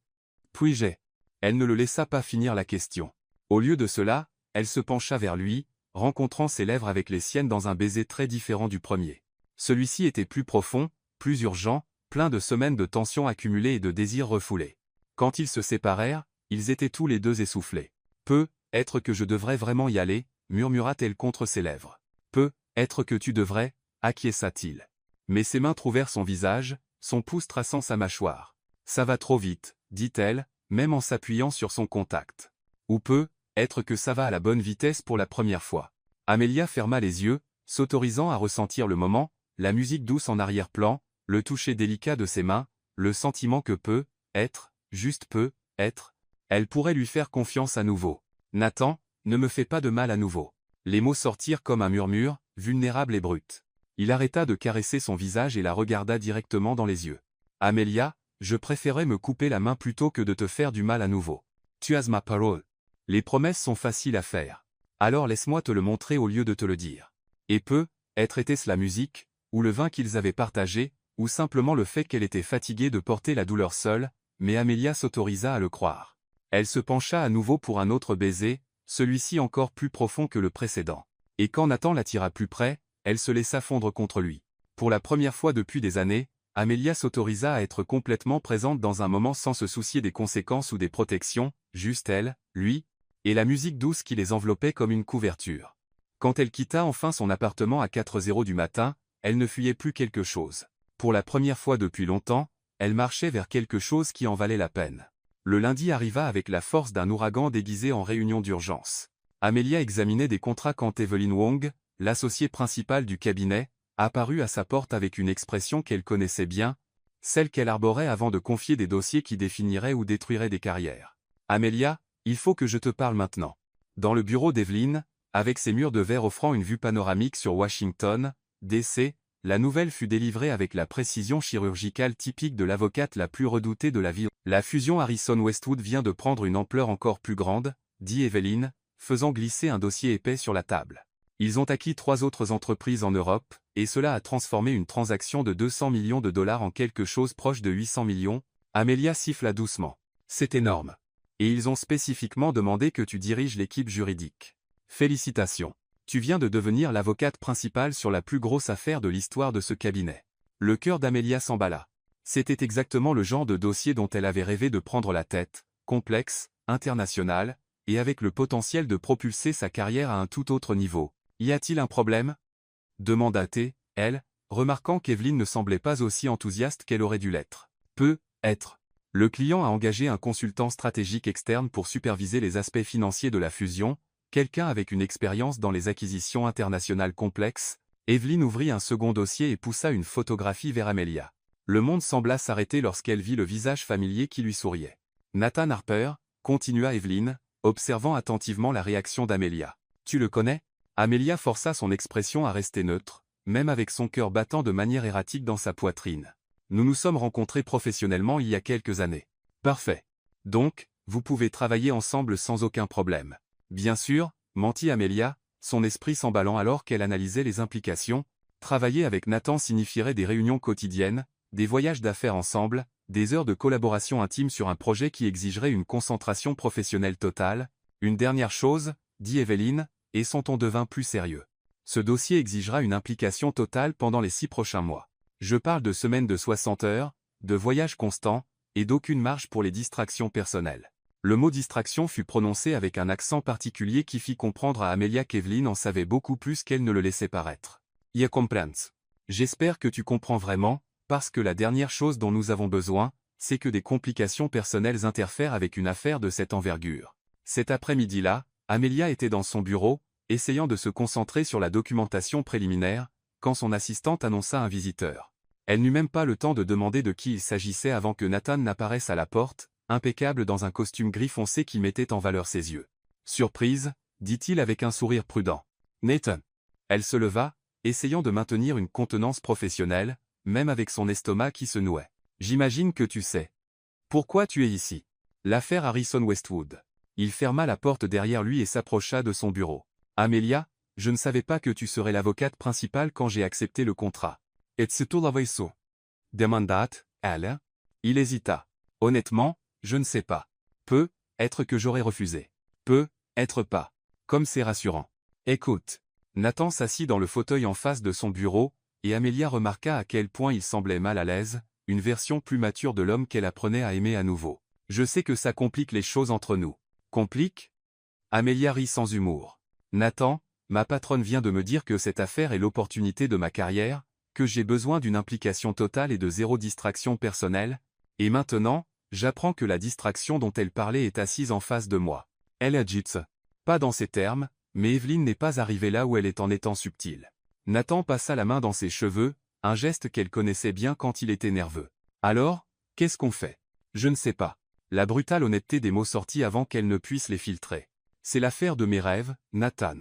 Speaker 1: Puis-je? Elle ne le laissa pas finir la question. Au lieu de cela, elle se pencha vers lui, rencontrant ses lèvres avec les siennes dans un baiser très différent du premier. Celui-ci était plus profond, plus urgent, plein de semaines de tensions accumulées et de désirs refoulés. Quand ils se séparèrent, ils étaient tous les deux essoufflés. Peut-être que je devrais vraiment y aller, murmura-t-elle contre ses lèvres. Peut-être que tu devrais, acquiesça-t-il. Mais ses mains trouvèrent son visage, son pouce traçant sa mâchoire. Ça va trop vite, dit-elle, même en s'appuyant sur son contact. Ou peut-être que ça va à la bonne vitesse pour la première fois. Amélia ferma les yeux, s'autorisant à ressentir le moment, la musique douce en arrière-plan, le toucher délicat de ses mains, le sentiment que peut-être, juste peut-être, elle pourrait lui faire confiance à nouveau. Nathan, ne me fais pas de mal à nouveau. Les mots sortirent comme un murmure, vulnérable et brut. Il arrêta de caresser son visage et la regarda directement dans les yeux. Amélia, je préférais me couper la main plutôt que de te faire du mal à nouveau. Tu as ma parole. Les promesses sont faciles à faire. Alors laisse-moi te le montrer au lieu de te le dire. Et peut-être était-ce la musique, ou le vin qu'ils avaient partagé, ou simplement le fait qu'elle était fatiguée de porter la douleur seule, mais Amélia s'autorisa à le croire. Elle se pencha à nouveau pour un autre baiser, celui-ci encore plus profond que le précédent. Et quand Nathan l'attira plus près, elle se laissa fondre contre lui. Pour la première fois depuis des années, Amélia s'autorisa à être complètement présente dans un moment sans se soucier des conséquences ou des protections, juste elle, lui, et la musique douce qui les enveloppait comme une couverture. Quand elle quitta enfin son appartement à 4 heures du matin, elle ne fuyait plus quelque chose. Pour la première fois depuis longtemps, elle marchait vers quelque chose qui en valait la peine. Le lundi arriva avec la force d'un ouragan déguisé en réunion d'urgence. Amélia examinait des contrats quand Evelyn Wong, l'associée principale du cabinet, apparut à sa porte avec une expression qu'elle connaissait bien, celle qu'elle arborait avant de confier des dossiers qui définiraient ou détruiraient des carrières. « Amélia, il faut que je te parle maintenant. » Dans le bureau d'Evelyn, avec ses murs de verre offrant une vue panoramique sur Washington, D.C., la nouvelle fut délivrée avec la précision chirurgicale typique de l'avocate la plus redoutée de la ville. « La fusion Harrison-Westwood vient de prendre une ampleur encore plus grande, » dit Evelyn, faisant glisser un dossier épais sur la table. Ils ont acquis 3 autres entreprises en Europe, et cela a transformé une transaction de 200 millions de dollars en quelque chose proche de 800 millions. Amélia siffla doucement. C'est énorme. Et ils ont spécifiquement demandé que tu diriges l'équipe juridique. Félicitations. Tu viens de devenir l'avocate principale sur la plus grosse affaire de l'histoire de ce cabinet. Le cœur d'Amélia s'emballa. C'était exactement le genre de dossier dont elle avait rêvé de prendre la tête, complexe, international, et avec le potentiel de propulser sa carrière à un tout autre niveau. Y a-t-il un problème? Demanda-t-elle, remarquant qu'Evelyn ne semblait pas aussi enthousiaste qu'elle aurait dû l'être. Peut-être. Le client a engagé un consultant stratégique externe pour superviser les aspects financiers de la fusion, quelqu'un avec une expérience dans les acquisitions internationales complexes. Evelyn ouvrit un second dossier et poussa une photographie vers Amélia. Le monde sembla s'arrêter lorsqu'elle vit le visage familier qui lui souriait. Nathan Harper, continua Evelyne, observant attentivement la réaction d'Amelia. Tu le connais? Amelia força son expression à rester neutre, même avec son cœur battant de manière erratique dans sa poitrine. Nous nous sommes rencontrés professionnellement il y a quelques années. Parfait. Donc, vous pouvez travailler ensemble sans aucun problème. Bien sûr, mentit Amelia, son esprit s'emballant alors qu'elle analysait les implications. Travailler avec Nathan signifierait des réunions quotidiennes, des voyages d'affaires ensemble, des heures de collaboration intime sur un projet qui exigerait une concentration professionnelle totale. Une dernière chose, dit Evelyne, et son ton devint plus sérieux. Ce dossier exigera une implication totale pendant les 6 prochains mois. Je parle de semaines de 60 heures, de voyages constants, et d'aucune marge pour les distractions personnelles. Le mot distraction fut prononcé avec un accent particulier qui fit comprendre à Amelia qu'Evelyne en savait beaucoup plus qu'elle ne le laissait paraître. Je comprends. J'espère que tu comprends vraiment, parce que la dernière chose dont nous avons besoin, c'est que des complications personnelles interfèrent avec une affaire de cette envergure. Cet après-midi-là, Amelia était dans son bureau, essayant de se concentrer sur la documentation préliminaire, quand son assistante annonça un visiteur. Elle n'eut même pas le temps de demander de qui il s'agissait avant que Nathan n'apparaisse à la porte, impeccable dans un costume gris foncé qui mettait en valeur ses yeux. Surprise, dit-il avec un sourire prudent. Nathan. Elle se leva, essayant de maintenir une contenance professionnelle, même avec son estomac qui se nouait. J'imagine que tu sais. Pourquoi tu es ici? L'affaire Harrison Westwood. Il ferma la porte derrière lui et s'approcha de son bureau. Amelia, je ne savais pas que tu serais l'avocate principale quand j'ai accepté le contrat. Es-tu l'aviso? Demanda-t-elle. Il hésita. Honnêtement, je ne sais pas. Peut être que j'aurais refusé. Peut être pas. Comme c'est rassurant. Écoute. Nathan s'assit dans le fauteuil en face de son bureau, et Amelia remarqua à quel point il semblait mal à l'aise, une version plus mature de l'homme qu'elle apprenait à aimer à nouveau. Je sais que ça complique les choses entre nous. Complique? Amelia rit sans humour. Nathan, ma patronne vient de me dire que cette affaire est l'opportunité de ma carrière, que j'ai besoin d'une implication totale et de zéro distraction personnelle, et maintenant, j'apprends que la distraction dont elle parlait est assise en face de moi. Elle agite. Pas dans ces termes, mais Evelyne n'est pas arrivée là où elle est en étant subtile. Nathan passa la main dans ses cheveux, un geste qu'elle connaissait bien quand il était nerveux. Alors, qu'est-ce qu'on fait? Je ne sais pas. La brutale honnêteté des mots sortis avant qu'elle ne puisse les filtrer. C'est l'affaire de mes rêves, Nathan.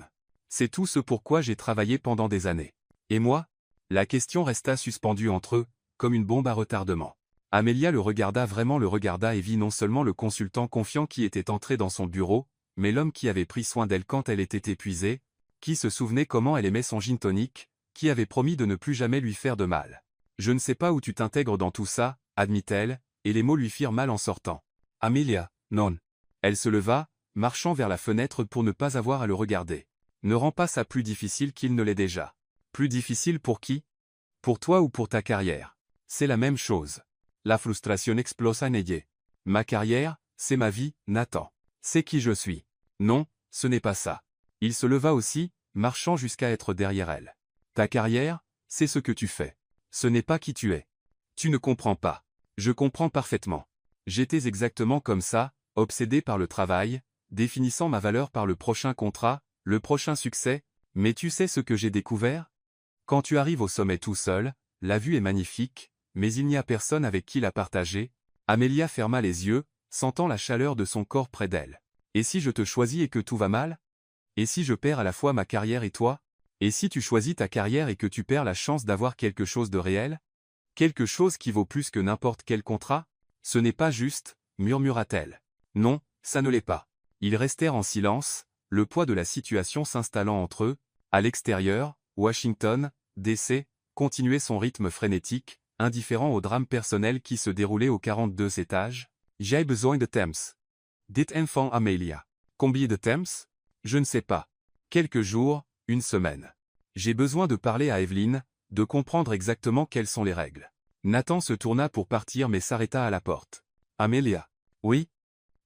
Speaker 1: C'est tout ce pourquoi j'ai travaillé pendant des années. Et moi? La question resta suspendue entre eux, comme une bombe à retardement. Amelia le regarda et vit non seulement le consultant confiant qui était entré dans son bureau, mais l'homme qui avait pris soin d'elle quand elle était épuisée, qui se souvenait comment elle aimait son gin tonic, qui avait promis de ne plus jamais lui faire de mal. Je ne sais pas où tu t'intègres dans tout ça, admit-elle, et les mots lui firent mal en sortant. Amelia, non. Elle se leva, marchant vers la fenêtre pour ne pas avoir à le regarder. Ne rends pas ça plus difficile qu'il ne l'est déjà. Plus difficile pour qui? Pour toi ou pour ta carrière? C'est la même chose. La frustration explosa en ella. Ma carrière, c'est ma vie, Nathan. C'est qui je suis. Non, ce n'est pas ça. Il se leva aussi, marchant jusqu'à être derrière elle. Ta carrière, c'est ce que tu fais. Ce n'est pas qui tu es. Tu ne comprends pas. Je comprends parfaitement. J'étais exactement comme ça, obsédé par le travail, définissant ma valeur par le prochain contrat, le prochain succès, mais tu sais ce que j'ai découvert? Quand tu arrives au sommet tout seul, la vue est magnifique, mais il n'y a personne avec qui la partager. Amelia ferma les yeux, sentant la chaleur de son corps près d'elle. Et si je te choisis et que tout va mal? Et si je perds à la fois ma carrière et toi? Et si tu choisis ta carrière et que tu perds la chance d'avoir quelque chose de réel? Quelque chose qui vaut plus que n'importe quel contrat? Ce n'est pas juste, murmura-t-elle. Non, ça ne l'est pas. Ils restèrent en silence, le poids de la situation s'installant entre eux. À l'extérieur, Washington, D.C., continuait son rythme frénétique, indifférent au drame personnel qui se déroulait aux 42 étages. J'ai besoin de temps. Dit enfant Amelia. Combien de temps? Je ne sais pas. Quelques jours, une semaine. J'ai besoin de parler à Evelyne, de comprendre exactement quelles sont les règles. Nathan se tourna pour partir mais s'arrêta à la porte. Amelia. Oui?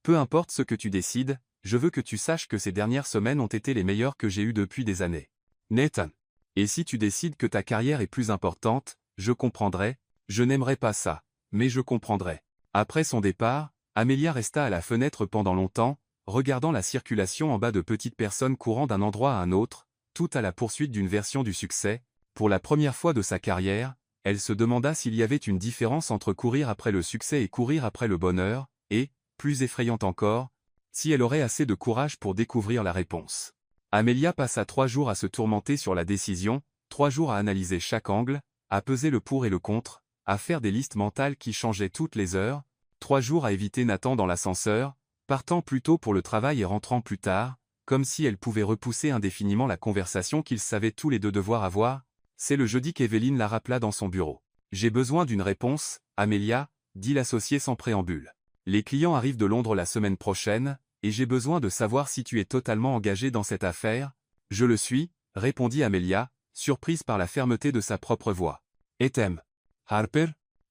Speaker 1: Peu importe ce que tu décides, je veux que tu saches que ces dernières semaines ont été les meilleures que j'ai eues depuis des années. Nathan. Et si tu décides que ta carrière est plus importante, je comprendrai, je n'aimerais pas ça, mais je comprendrai. Après son départ, Amelia resta à la fenêtre pendant longtemps, regardant la circulation en bas de petites personnes courant d'un endroit à un autre, tout à la poursuite d'une version du succès. Pour la première fois de sa carrière, elle se demanda s'il y avait une différence entre courir après le succès et courir après le bonheur, et, plus effrayante encore, Si elle aurait assez de courage pour découvrir la réponse. Amelia passa 3 jours à se tourmenter sur la décision, 3 jours à analyser chaque angle, à peser le pour et le contre, à faire des listes mentales qui changeaient toutes les heures, 3 jours à éviter Nathan dans l'ascenseur, partant plus tôt pour le travail et rentrant plus tard, comme si elle pouvait repousser indéfiniment la conversation qu'ils savaient tous les deux devoir avoir. C'est le jeudi qu'Eveline la rappela dans son bureau. « J'ai besoin d'une réponse, Amelia », dit l'associé sans préambule. « Les clients arrivent de Londres la semaine prochaine, et j'ai besoin de savoir si tu es totalement engagée dans cette affaire. »« Je le suis », répondit Amelia, surprise par la fermeté de sa propre voix. « Et t'aimes Harper ?»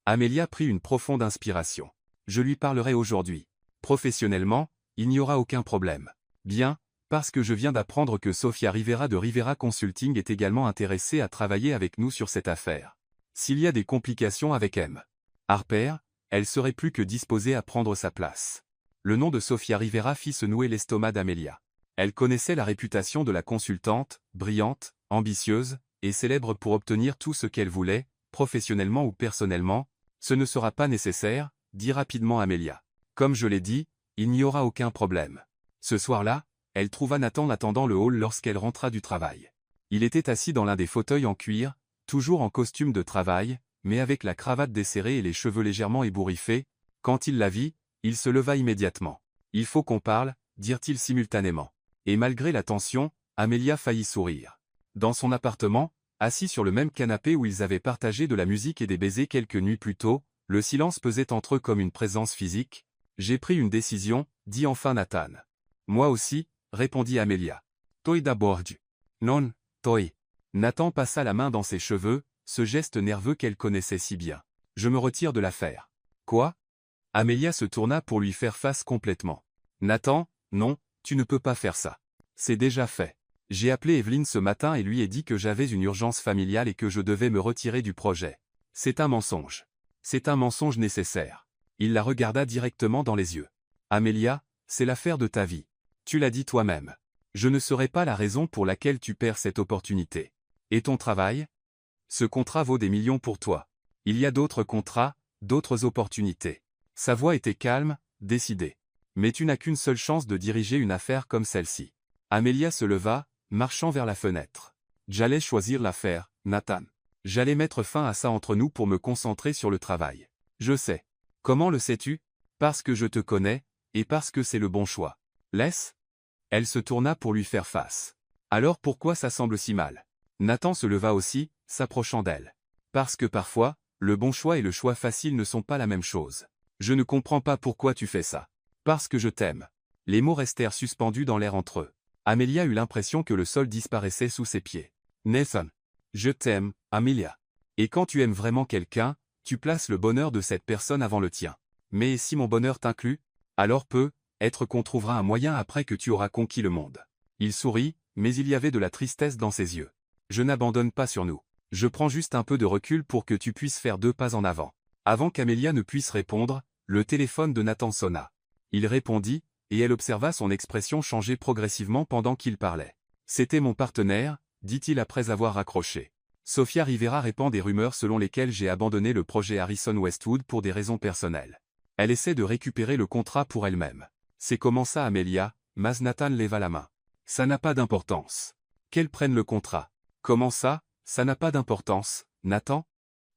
Speaker 1: Amelia prit une profonde inspiration. « Je lui parlerai aujourd'hui. Professionnellement, il n'y aura aucun problème. Bien, parce que je viens d'apprendre que Sofia Rivera de Rivera Consulting est également intéressée à travailler avec nous sur cette affaire. S'il y a des complications avec Harper, elle serait plus que disposée à prendre sa place. » Le nom de Sofia Rivera fit se nouer l'estomac d'Amelia. Elle connaissait la réputation de la consultante, brillante, ambitieuse, et célèbre pour obtenir tout ce qu'elle voulait, professionnellement ou personnellement. « Ce ne sera pas nécessaire, » dit rapidement Amelia. « Comme je l'ai dit, il n'y aura aucun problème. » Ce soir-là, elle trouva Nathan attendant le hall lorsqu'elle rentra du travail. Il était assis dans l'un des fauteuils en cuir, toujours en costume de travail, mais avec la cravate desserrée et les cheveux légèrement ébouriffés. Quand il la vit, il se leva immédiatement. « Il faut qu'on parle », dirent-ils simultanément. Et malgré la tension, Amelia faillit sourire. Dans son appartement, assis sur le même canapé où ils avaient partagé de la musique et des baisers quelques nuits plus tôt, le silence pesait entre eux comme une présence physique. « J'ai pris une décision », dit enfin Nathan. « Moi aussi », répondit Amelia. « Toi d'abord. Non, toi. » Nathan passa la main dans ses cheveux, ce geste nerveux qu'elle connaissait si bien. « Je me retire de l'affaire. »« Quoi ?» Amelia se tourna pour lui faire face complètement. « Nathan, non, tu ne peux pas faire ça. C'est déjà fait. J'ai appelé Eveline ce matin et lui ai dit que j'avais une urgence familiale et que je devais me retirer du projet. C'est un mensonge. C'est un mensonge nécessaire. » Il la regarda directement dans les yeux. « Amelia, c'est l'affaire de ta vie. Tu l'as dit toi-même. Je ne serai pas la raison pour laquelle tu perds cette opportunité. Et ton travail ? Ce contrat vaut des millions pour toi. Il y a d'autres contrats, d'autres opportunités. » Sa voix était calme, décidée. « Mais tu n'as qu'une seule chance de diriger une affaire comme celle-ci. » Amelia se leva, marchant vers la fenêtre. « J'allais choisir l'affaire, Nathan. J'allais mettre fin à ça entre nous pour me concentrer sur le travail. Je sais. Comment le sais-tu ? Parce que je te connais, et parce que c'est le bon choix. Laisse ?» Elle se tourna pour lui faire face. « Alors pourquoi ça semble si mal ?» Nathan se leva aussi, s'approchant d'elle. « Parce que parfois, le bon choix et le choix facile ne sont pas la même chose. Je ne comprends pas pourquoi tu fais ça. Parce que je t'aime. » Les mots restèrent suspendus dans l'air entre eux. Amelia eut l'impression que le sol disparaissait sous ses pieds. « Nathan. Je t'aime, Amelia. Et quand tu aimes vraiment quelqu'un, tu places le bonheur de cette personne avant le tien. Mais si mon bonheur t'inclut, alors peut-être qu'on trouvera un moyen après que tu auras conquis le monde. » Il sourit, mais il y avait de la tristesse dans ses yeux. « Je n'abandonne pas sur nous. Je prends juste un peu de recul pour que tu puisses faire 2 pas en avant. » Avant qu'Amelia ne puisse répondre, le téléphone de Nathan sonna. Il répondit, et elle observa son expression changer progressivement pendant qu'il parlait. « C'était mon partenaire », dit-il après avoir raccroché. « Sofia Rivera répand des rumeurs selon lesquelles j'ai abandonné le projet Harrison Westwood pour des raisons personnelles. Elle essaie de récupérer le contrat pour elle-même. » « C'est comment ça, Amelia ?» Mas Nathan leva la main. « Ça n'a pas d'importance. Qu'elle prenne le contrat. »« Comment ça, ça n'a pas d'importance, Nathan ?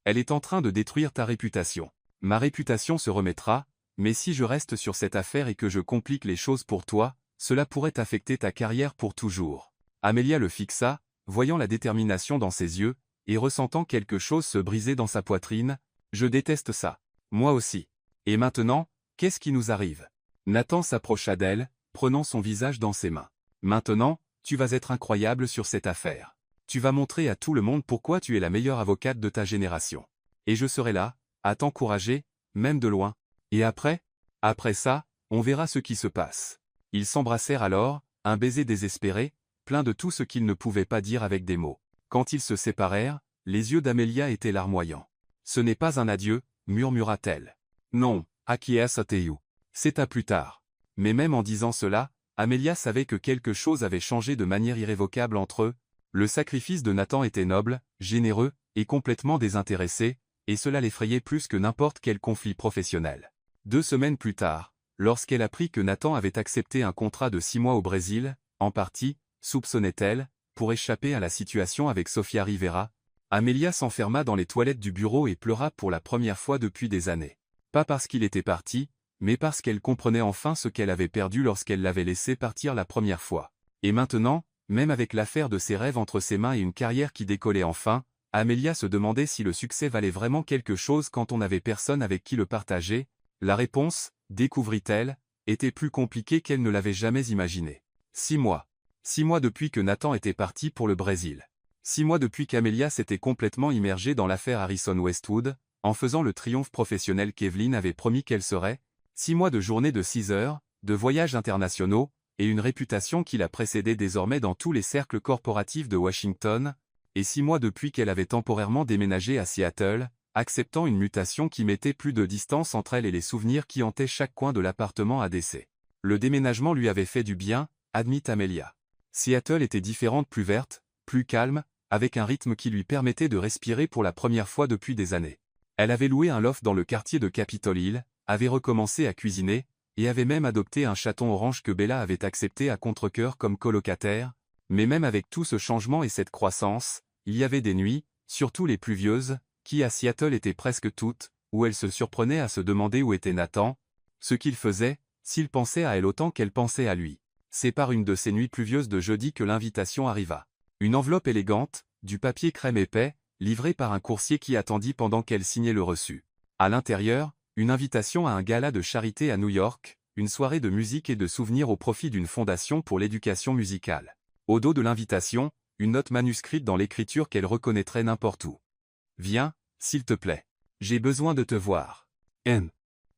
Speaker 1: Elle est en train de détruire ta réputation. Ma réputation se remettra, mais si je reste sur cette affaire et que je complique les choses pour toi, cela pourrait affecter ta carrière pour toujours. » Amelia le fixa, voyant la détermination dans ses yeux, et ressentant quelque chose se briser dans sa poitrine. « Je déteste ça. Moi aussi. Et maintenant, qu'est-ce qui nous arrive ?» Nathan s'approcha d'elle, prenant son visage dans ses mains. « Maintenant, tu vas être incroyable sur cette affaire. Tu vas montrer à tout le monde pourquoi tu es la meilleure avocate de ta génération. Et je serai là, à t'encourager, même de loin. Et après ? Après ça, on verra ce qui se passe. » Ils s'embrassèrent alors, un baiser désespéré, plein de tout ce qu'ils ne pouvaient pas dire avec des mots. Quand ils se séparèrent, les yeux d'Amelia étaient larmoyants. « Ce n'est pas un adieu, » murmura-t-elle. « Non, acquiesce-te. C'est à plus tard. » Mais même en disant cela, Amelia savait que quelque chose avait changé de manière irrévocable entre eux. Le sacrifice de Nathan était noble, généreux, et complètement désintéressé, et cela l'effrayait plus que n'importe quel conflit professionnel. 2 semaines plus tard, Lorsqu'elle apprit que Nathan avait accepté un contrat de 6 mois au Brésil, en partie, soupçonnait-elle, pour échapper à la situation avec Sofia Rivera, Amelia s'enferma dans les toilettes du bureau et pleura pour la première fois depuis des années. Pas parce qu'il était parti, mais parce qu'elle comprenait enfin ce qu'elle avait perdu lorsqu'elle l'avait laissé partir la première fois. Et maintenant, même avec l'affaire de ses rêves entre ses mains et une carrière qui décollait enfin, Amelia se demandait si le succès valait vraiment quelque chose quand on n'avait personne avec qui le partager. La réponse, découvrit-elle, était plus compliquée qu'elle ne l'avait jamais imaginé. 6 mois. 6 mois depuis que Nathan était parti pour le Brésil. 6 mois depuis qu'Amelia s'était complètement immergée dans l'affaire Harrison Westwood, en faisant le triomphe professionnel qu'Evelyn avait promis qu'elle serait. 6 mois de journées de 6 heures, de voyages internationaux, et une réputation qui la précédait désormais dans tous les cercles corporatifs de Washington, et 6 mois depuis qu'elle avait temporairement déménagé à Seattle, acceptant une mutation qui mettait plus de distance entre elle et les souvenirs qui hantaient chaque coin de l'appartement ADC. Le déménagement lui avait fait du bien, admit Amelia. Seattle était différente, plus verte, plus calme, avec un rythme qui lui permettait de respirer pour la première fois depuis des années. Elle avait loué un loft dans le quartier de Capitol Hill, avait recommencé à cuisiner, et avait même adopté un chaton orange que Bella avait accepté à contre-cœur comme colocataire, mais même avec tout ce changement et cette croissance, il y avait des nuits, surtout les pluvieuses, qui à Seattle étaient presque toutes, où elle se surprenait à se demander où était Nathan, ce qu'il faisait, s'il pensait à elle autant qu'elle pensait à lui. C'est par une de ces nuits pluvieuses de jeudi que l'invitation arriva. Une enveloppe élégante, du papier crème épais, livrée par un coursier qui attendit pendant qu'elle signait le reçu. À l'intérieur, une invitation à un gala de charité à New York, une soirée de musique et de souvenirs au profit d'une fondation pour l'éducation musicale. Au dos de l'invitation, une note manuscrite dans l'écriture qu'elle reconnaîtrait n'importe où. « Viens, s'il te plaît. J'ai besoin de te voir. N. »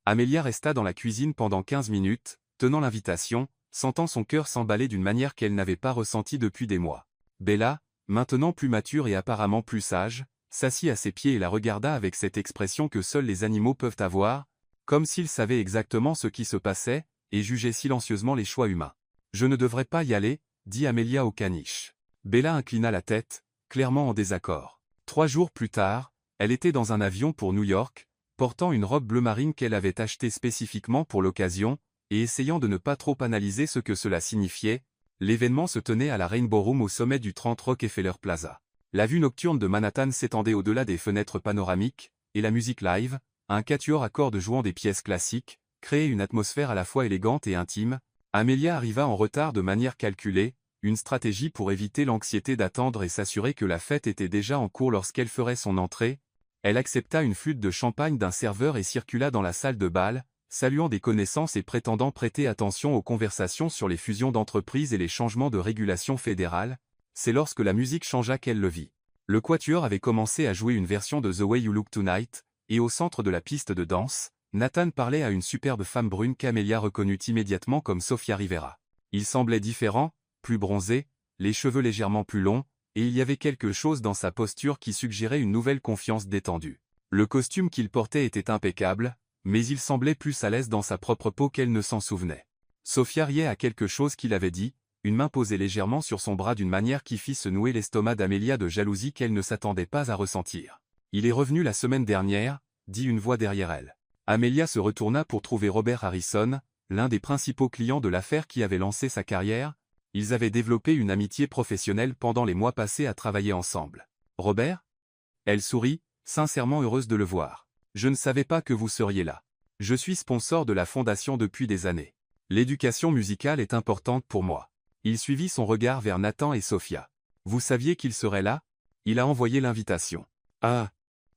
Speaker 1: Amelia resta dans la cuisine pendant 15 minutes, tenant l'invitation, sentant son cœur s'emballer d'une manière qu'elle n'avait pas ressentie depuis des mois. Bella, maintenant plus mature et apparemment plus sage, s'assit à ses pieds et la regarda avec cette expression que seuls les animaux peuvent avoir, comme s'ils savaient exactement ce qui se passait, et jugeaient silencieusement les choix humains. « Je ne devrais pas y aller, » dit Amelia au caniche. Bella inclina la tête, clairement en désaccord. 3 jours plus tard, elle était dans un avion pour New York, portant une robe bleu marine qu'elle avait achetée spécifiquement pour l'occasion, et essayant de ne pas trop analyser ce que cela signifiait. L'événement se tenait à la Rainbow Room au sommet du 30 Rockefeller Plaza. La vue nocturne de Manhattan s'étendait au-delà des fenêtres panoramiques, et la musique live, un quatuor à cordes jouant des pièces classiques, créait une atmosphère à la fois élégante et intime. Amelia arriva en retard de manière calculée, une stratégie pour éviter l'anxiété d'attendre et s'assurer que la fête était déjà en cours lorsqu'elle ferait son entrée. Elle accepta une flûte de champagne d'un serveur et circula dans la salle de bal, saluant des connaissances et prétendant prêter attention aux conversations sur les fusions d'entreprises et les changements de régulation fédérale. C'est lorsque la musique changea qu'elle le vit. Le quatuor avait commencé à jouer une version de The Way You Look Tonight, et au centre de la piste de danse, Nathan parlait à une superbe femme brune qu'Amelia reconnut immédiatement comme Sofia Rivera. Il semblait différent, plus bronzé, les cheveux légèrement plus longs, et il y avait quelque chose dans sa posture qui suggérait une nouvelle confiance détendue. Le costume qu'il portait était impeccable, mais il semblait plus à l'aise dans sa propre peau qu'elle ne s'en souvenait. Sofia riait à quelque chose qu'il avait dit, une main posée légèrement sur son bras d'une manière qui fit se nouer l'estomac d'Amelia de jalousie qu'elle ne s'attendait pas à ressentir. « Il est revenu la semaine dernière », dit une voix derrière elle. Amelia se retourna pour trouver Robert Harrison, l'un des principaux clients de l'affaire qui avait lancé sa carrière. Ils avaient développé une amitié professionnelle pendant les mois passés à travailler ensemble. « Robert ?» Elle sourit, sincèrement heureuse de le voir. « Je ne savais pas que vous seriez là. Je suis sponsor de la fondation depuis des années. L'éducation musicale est importante pour moi. » Il suivit son regard vers Nathan et Sofia. « Vous saviez qu'il serait là ?» Il a envoyé l'invitation. « Ah !»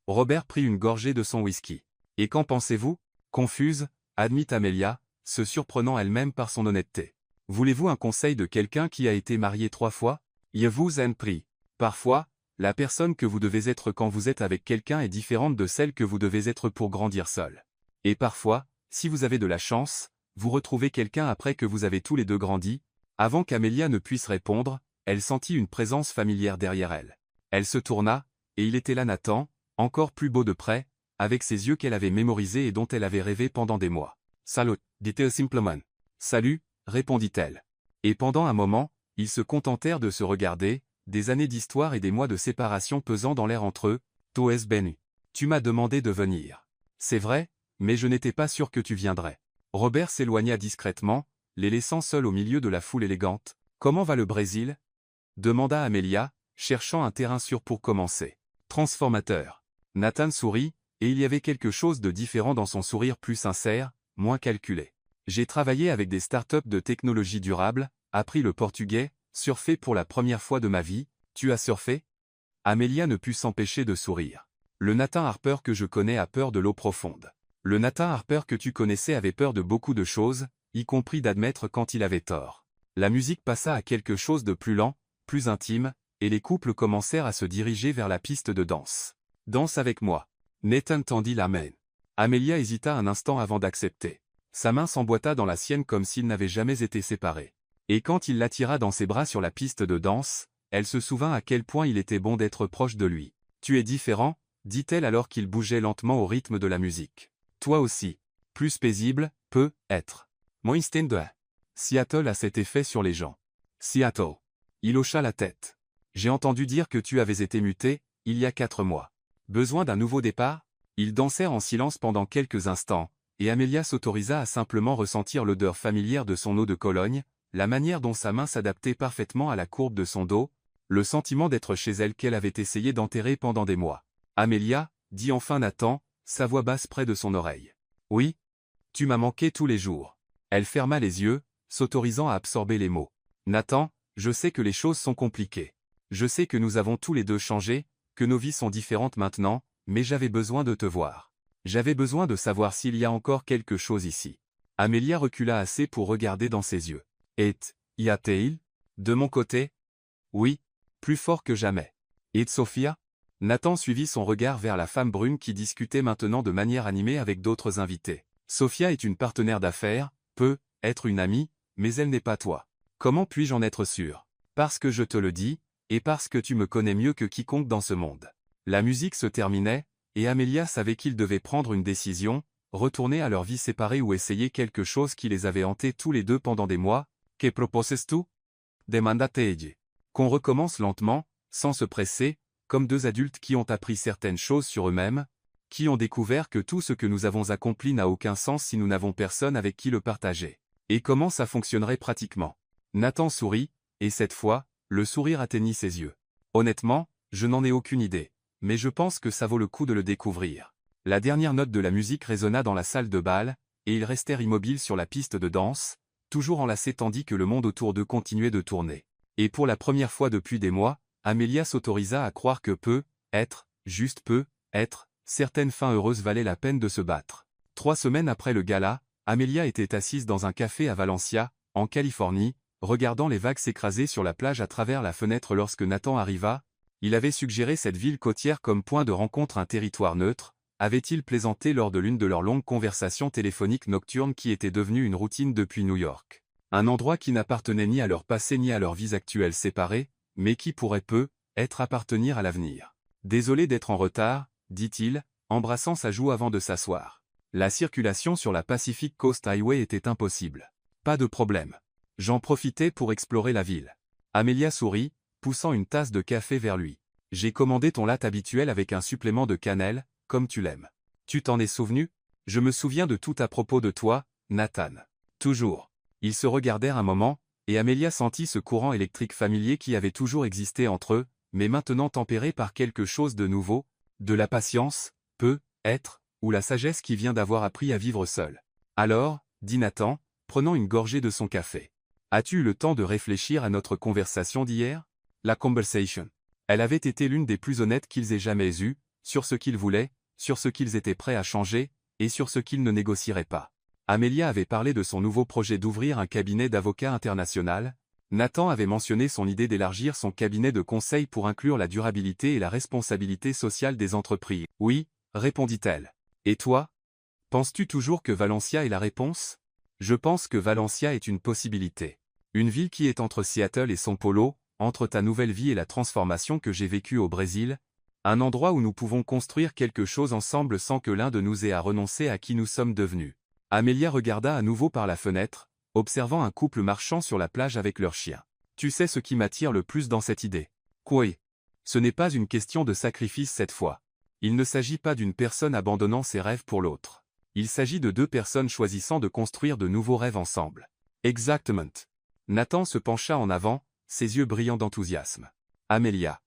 Speaker 1: Robert prit une gorgée de son whisky. « Et qu'en pensez-vous ?» Confuse, admit Amelia, se surprenant elle-même par son honnêteté. « Voulez-vous un conseil de quelqu'un qui a été marié 3 fois ? Je vous en prie. Parfois, la personne que vous devez être quand vous êtes avec quelqu'un est différente de celle que vous devez être pour grandir seul. Et parfois, si vous avez de la chance, vous retrouvez quelqu'un après que vous avez tous les deux grandi. » Avant qu'Amelia ne puisse répondre, elle sentit une présence familière derrière elle. Elle se tourna, et il était là Nathan, encore plus beau de près, avec ses yeux qu'elle avait mémorisés et dont elle avait rêvé pendant des mois. « Salut, dit-elle simplement. »« Salut », répondit-elle. Et pendant un moment, ils se contentèrent de se regarder, des années d'histoire et des mois de séparation pesant dans l'air entre eux. « Toes Benu. Tu m'as demandé de venir. C'est vrai, mais je n'étais pas sûr que tu viendrais. Robert s'éloigna discrètement, les laissant seuls au milieu de la foule élégante. « Comment va le Brésil » demanda Amelia, cherchant un terrain sûr pour commencer. « Transformateur. » Nathan sourit, et il y avait quelque chose de différent dans son sourire, plus sincère, moins calculé. « J'ai travaillé avec des startups de technologie durable, appris le portugais, surfé pour la première fois de ma vie. Tu as surfé ?» Amelia ne put s'empêcher de sourire. « Le Nathan Harper que je connais a peur de l'eau profonde. Le Nathan Harper que tu connaissais avait peur de beaucoup de choses, y compris d'admettre quand il avait tort. » La musique passa à quelque chose de plus lent, plus intime, et les couples commencèrent à se diriger vers la piste de danse. « Danse avec moi. » Nathan tendit la main. Amelia hésita un instant avant d'accepter. Sa main s'emboîta dans la sienne comme s'ils n'avaient jamais été séparés. Et quand il l'attira dans ses bras sur la piste de danse, elle se souvint à quel point il était bon d'être proche de lui. « Tu es différent, » dit-elle alors qu'il bougeait lentement au rythme de la musique. « Toi aussi. Plus paisible, peut être. Moins de Seattle a cet effet sur les gens. » Seattle. Il hocha la tête. « J'ai entendu dire que tu avais été muté, il y a 4 mois. Besoin d'un nouveau départ ?» Ils dansèrent en silence pendant quelques instants, et Amelia s'autorisa à simplement ressentir l'odeur familière de son eau de Cologne, la manière dont sa main s'adaptait parfaitement à la courbe de son dos, le sentiment d'être chez elle qu'elle avait essayé d'enterrer pendant des mois. « Amelia, » dit enfin Nathan, sa voix basse près de son oreille. « Oui. Tu m'as manqué tous les jours. » Elle ferma les yeux, s'autorisant à absorber les mots. « Nathan, je sais que les choses sont compliquées. Je sais que nous avons tous les deux changé, que nos vies sont différentes maintenant, mais j'avais besoin de te voir. J'avais besoin de savoir s'il y a encore quelque chose ici. » Amelia recula assez pour regarder dans ses yeux. « Et y a-t-il ? De mon côté ? » « Oui, plus fort que jamais. » « Et Sophia ?» Nathan suivit son regard vers la femme brune qui discutait maintenant de manière animée avec d'autres invités. « Sophia est une partenaire d'affaires, peut être une amie, mais elle n'est pas toi. Comment puis-je en être sûr ? Parce que je te le dis, et parce que tu me connais mieux que quiconque dans ce monde. » La musique se terminait, et Amelia savait qu'ils devaient prendre une décision, retourner à leur vie séparée ou essayer quelque chose qui les avait hantés tous les deux pendant des mois. « Que proposes tu ?» demanda Teiji. Qu'on recommence lentement, sans se presser, comme deux adultes qui ont appris certaines choses sur eux-mêmes, qui ont découvert que tout ce que nous avons accompli n'a aucun sens si nous n'avons personne avec qui le partager. Et comment ça fonctionnerait pratiquement? Nathan sourit, et cette fois, le sourire atteignit ses yeux. Honnêtement, je n'en ai aucune idée, mais je pense que ça vaut le coup de le découvrir. La dernière note de la musique résonna dans la salle de bal, et ils restèrent immobiles sur la piste de danse, toujours enlacés tandis que le monde autour d'eux continuait de tourner. Et pour la première fois depuis des mois, Amelia s'autorisa à croire que juste peut être, certaines fins heureuses valaient la peine de se battre. 3 semaines après le gala, Amelia était assise dans un café à Valencia, en Californie, regardant les vagues s'écraser sur la plage à travers la fenêtre lorsque Nathan arriva. Il avait suggéré cette ville côtière comme point de rencontre, un territoire neutre, avait-il plaisanté lors de l'une de leurs longues conversations téléphoniques nocturnes qui était devenue une routine depuis New York. Un endroit qui n'appartenait ni à leur passé ni à leurs vies actuelles séparées, mais qui pourrait peut-être appartenir à l'avenir. « Désolé d'être en retard, » dit-il, embrassant sa joue avant de s'asseoir. La circulation sur la Pacific Coast Highway était impossible. Pas de problème. J'en profitais pour explorer la ville. Amelia sourit, poussant une tasse de café vers lui. J'ai commandé ton latte habituel avec un supplément de cannelle, comme tu l'aimes. Tu t'en es souvenu? Je me souviens de tout à propos de toi, Nathan. Toujours. Ils se regardèrent un moment, et Amelia sentit ce courant électrique familier qui avait toujours existé entre eux, mais maintenant tempéré par quelque chose de nouveau, de la patience, peut-être, ou la sagesse qui vient d'avoir appris à vivre seul. Alors, dit Nathan, prenant une gorgée de son café. As-tu eu le temps de réfléchir à notre conversation d'hier? La conversation. Elle avait été l'une des plus honnêtes qu'ils aient jamais eues, sur ce qu'ils voulaient, sur ce qu'ils étaient prêts à changer, et sur ce qu'ils ne négocieraient pas. Amelia avait parlé de son nouveau projet d'ouvrir un cabinet d'avocat international. Nathan avait mentionné son idée d'élargir son cabinet de conseil pour inclure la durabilité et la responsabilité sociale des entreprises. Oui, répondit-elle. Et toi? Penses-tu toujours que Valencia est la réponse? Je pense que Valencia est une possibilité. Une ville qui est entre Seattle et São Paulo, entre ta nouvelle vie et la transformation que j'ai vécue au Brésil. Un endroit où nous pouvons construire quelque chose ensemble sans que l'un de nous ait à renoncer à qui nous sommes devenus. Amelia regarda à nouveau par la fenêtre, observant un couple marchant sur la plage avec leur chien. Tu sais ce qui m'attire le plus dans cette idée? Quoi? Ce n'est pas une question de sacrifice cette fois. Il ne s'agit pas d'une personne abandonnant ses rêves pour l'autre. Il s'agit de deux personnes choisissant de construire de nouveaux rêves ensemble. Exactement. Nathan se pencha en avant, ses yeux brillants d'enthousiasme. Amelia.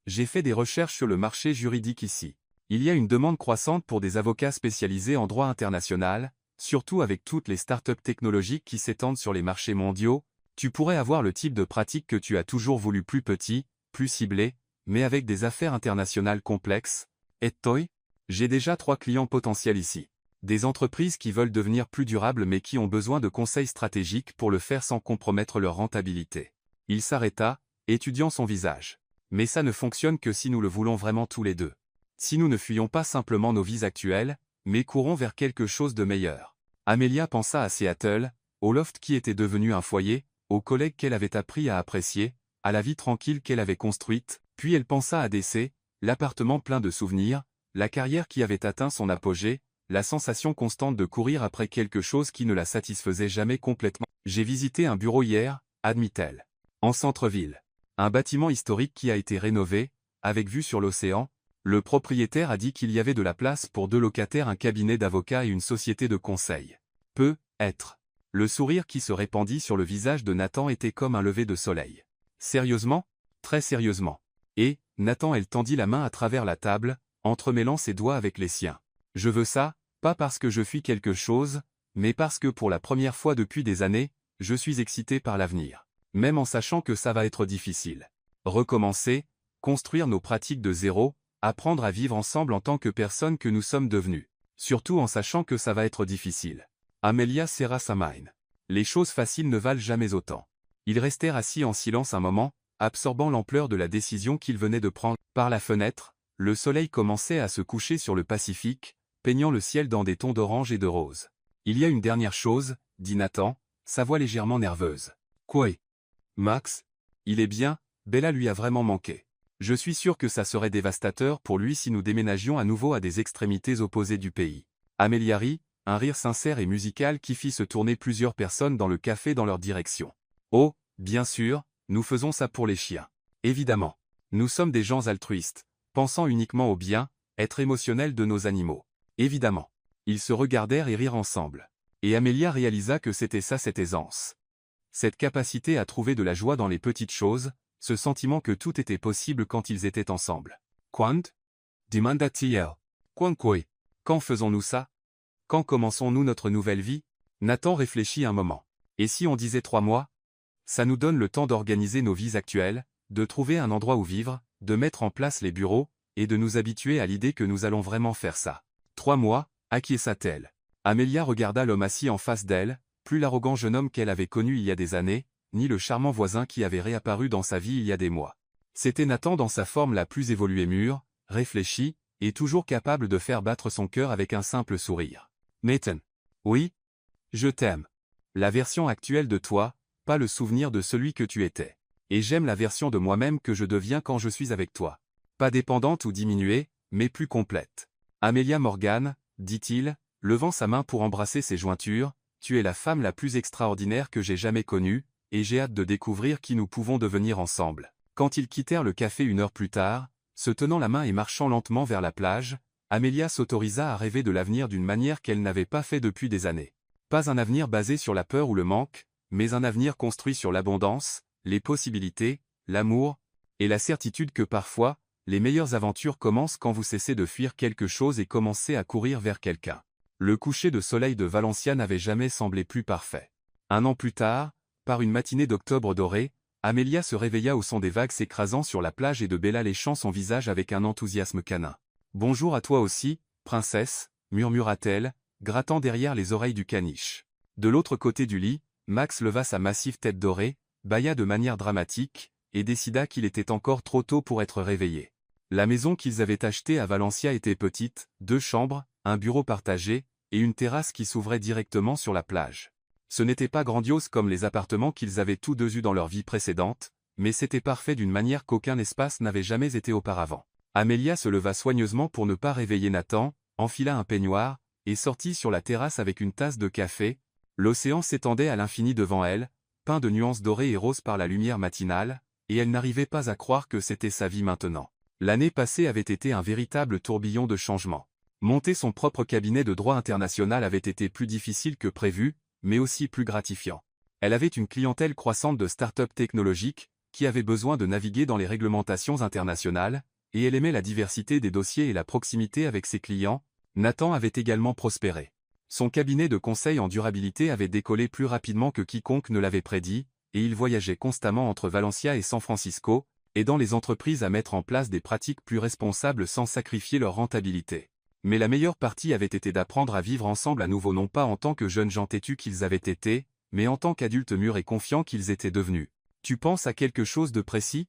Speaker 1: J'ai fait des recherches sur le marché juridique ici. Il y a une demande croissante pour des avocats spécialisés en droit international, surtout avec toutes les startups technologiques qui s'étendent sur les marchés mondiaux. Tu pourrais avoir le type de pratique que tu as toujours voulu, plus petit, plus ciblé, mais avec des affaires internationales complexes. Et toi? J'ai déjà 3 clients potentiels ici. Des entreprises qui veulent devenir plus durables mais qui ont besoin de conseils stratégiques pour le faire sans compromettre leur rentabilité. Il s'arrêta, étudiant son visage. Mais ça ne fonctionne que si nous le voulons vraiment tous les deux. Si nous ne fuyons pas simplement nos vies actuelles, mais courons vers quelque chose de meilleur. Amelia pensa à Seattle, au loft qui était devenu un foyer, aux collègues qu'elle avait appris à apprécier, à la vie tranquille qu'elle avait construite, puis elle pensa à DC, l'appartement plein de souvenirs, la carrière qui avait atteint son apogée, la sensation constante de courir après quelque chose qui ne la satisfaisait jamais complètement. J'ai visité un bureau hier, admit-elle. En centre-ville. Un bâtiment historique qui a été rénové, avec vue sur l'océan. Le propriétaire a dit qu'il y avait de la place pour 2 locataires, un cabinet d'avocats et une société de conseil. Peut-être. Le sourire qui se répandit sur le visage de Nathan était comme un lever de soleil. Sérieusement? Très sérieusement. Et, Nathan, elle tendit la main à travers la table, entremêlant ses doigts avec les siens. Je veux ça, pas parce que je fuis quelque chose, mais parce que pour la première fois depuis des années, je suis excité par l'avenir. Même en sachant que ça va être difficile. Recommencer, construire nos pratiques de zéro, apprendre à vivre ensemble en tant que personnes que nous sommes devenues. Surtout en sachant que ça va être difficile. Amelia serra sa main. Les choses faciles ne valent jamais autant. Ils restèrent assis en silence un moment, absorbant l'ampleur de la décision qu'ils venaient de prendre. Par la fenêtre, le soleil commençait à se coucher sur le Pacifique, peignant le ciel dans des tons d'orange et de rose. Il y a une dernière chose, dit Nathan, sa voix légèrement nerveuse. Quoi? Max? Il est bien, Bella lui a vraiment manqué. Je suis sûr que ça serait dévastateur pour lui si nous déménagions à nouveau à des extrémités opposées du pays. Amelia rit, un rire sincère et musical qui fit se tourner plusieurs personnes dans le café dans leur direction. Oh, bien sûr, nous faisons ça pour les chiens. Évidemment. Nous sommes des gens altruistes, pensant uniquement au bien, être émotionnels de nos animaux. Évidemment. Ils se regardèrent et rirent ensemble. Et Amelia réalisa que c'était ça, cette aisance. Cette capacité à trouver de la joie dans les petites choses, ce sentiment que tout était possible quand ils étaient ensemble. Quand? Demanda-t-il. Quand faisons-nous ça? Quand commençons-nous notre nouvelle vie? Nathan réfléchit un moment. Et si on disait 3 mois? Ça nous donne le temps d'organiser nos vies actuelles, de trouver un endroit où vivre, de mettre en place les bureaux, et de nous habituer à l'idée que nous allons vraiment faire ça. 3 mois, acquiesça-t-elle. Amelia regarda l'homme assis en face d'elle, plus l'arrogant jeune homme qu'elle avait connu il y a des années, ni le charmant voisin qui avait réapparu dans sa vie il y a des mois. C'était Nathan dans sa forme la plus évoluée, mûr, réfléchi, et toujours capable de faire battre son cœur avec un simple sourire. Nathan. Oui? Je t'aime. La version actuelle de toi, pas le souvenir de celui que tu étais. Et j'aime la version de moi-même que je deviens quand je suis avec toi. Pas dépendante ou diminuée, mais plus complète. Amelia Morgan, dit-il, levant sa main pour embrasser ses jointures, tu es la femme la plus extraordinaire que j'ai jamais connue, et j'ai hâte de découvrir qui nous pouvons devenir ensemble. Quand ils quittèrent le café 1 heure plus tard, se tenant la main et marchant lentement vers la plage, Amelia s'autorisa à rêver de l'avenir d'une manière qu'elle n'avait pas fait depuis des années. Pas un avenir basé sur la peur ou le manque, mais un avenir construit sur l'abondance, les possibilités, l'amour, et la certitude que parfois, les meilleures aventures commencent quand vous cessez de fuir quelque chose et commencez à courir vers quelqu'un. Le coucher de soleil de Valencia n'avait jamais semblé plus parfait. 1 an plus tard, par une matinée d'octobre doré, Amelia se réveilla au son des vagues s'écrasant sur la plage et de Bella léchant son visage avec un enthousiasme canin. « Bonjour à toi aussi, princesse », murmura-t-elle, grattant derrière les oreilles du caniche. De l'autre côté du lit, Max leva sa massive tête dorée, bâilla de manière dramatique, et décida qu'il était encore trop tôt pour être réveillé. La maison qu'ils avaient achetée à Valencia était petite, 2 chambres, un bureau partagé, et une terrasse qui s'ouvrait directement sur la plage. Ce n'était pas grandiose comme les appartements qu'ils avaient tous deux eus dans leur vie précédente, mais c'était parfait d'une manière qu'aucun espace n'avait jamais été auparavant. Amelia se leva soigneusement pour ne pas réveiller Nathan, enfila un peignoir, et sortit sur la terrasse avec une tasse de café. L'océan s'étendait à l'infini devant elle, peint de nuances dorées et roses par la lumière matinale, et elle n'arrivait pas à croire que c'était sa vie maintenant. L'année passée avait été un véritable tourbillon de changements. Monter son propre cabinet de droit international avait été plus difficile que prévu, mais aussi plus gratifiant. Elle avait une clientèle croissante de start-up technologiques, qui avaient besoin de naviguer dans les réglementations internationales, et elle aimait la diversité des dossiers et la proximité avec ses clients. Nathan avait également prospéré. Son cabinet de conseil en durabilité avait décollé plus rapidement que quiconque ne l'avait prédit, et il voyageait constamment entre Valencia et San Francisco, aidant les entreprises à mettre en place des pratiques plus responsables sans sacrifier leur rentabilité. Mais la meilleure partie avait été d'apprendre à vivre ensemble à nouveau, non pas en tant que jeunes gens têtus qu'ils avaient été, mais en tant qu'adultes mûrs et confiants qu'ils étaient devenus. Tu penses à quelque chose de précis?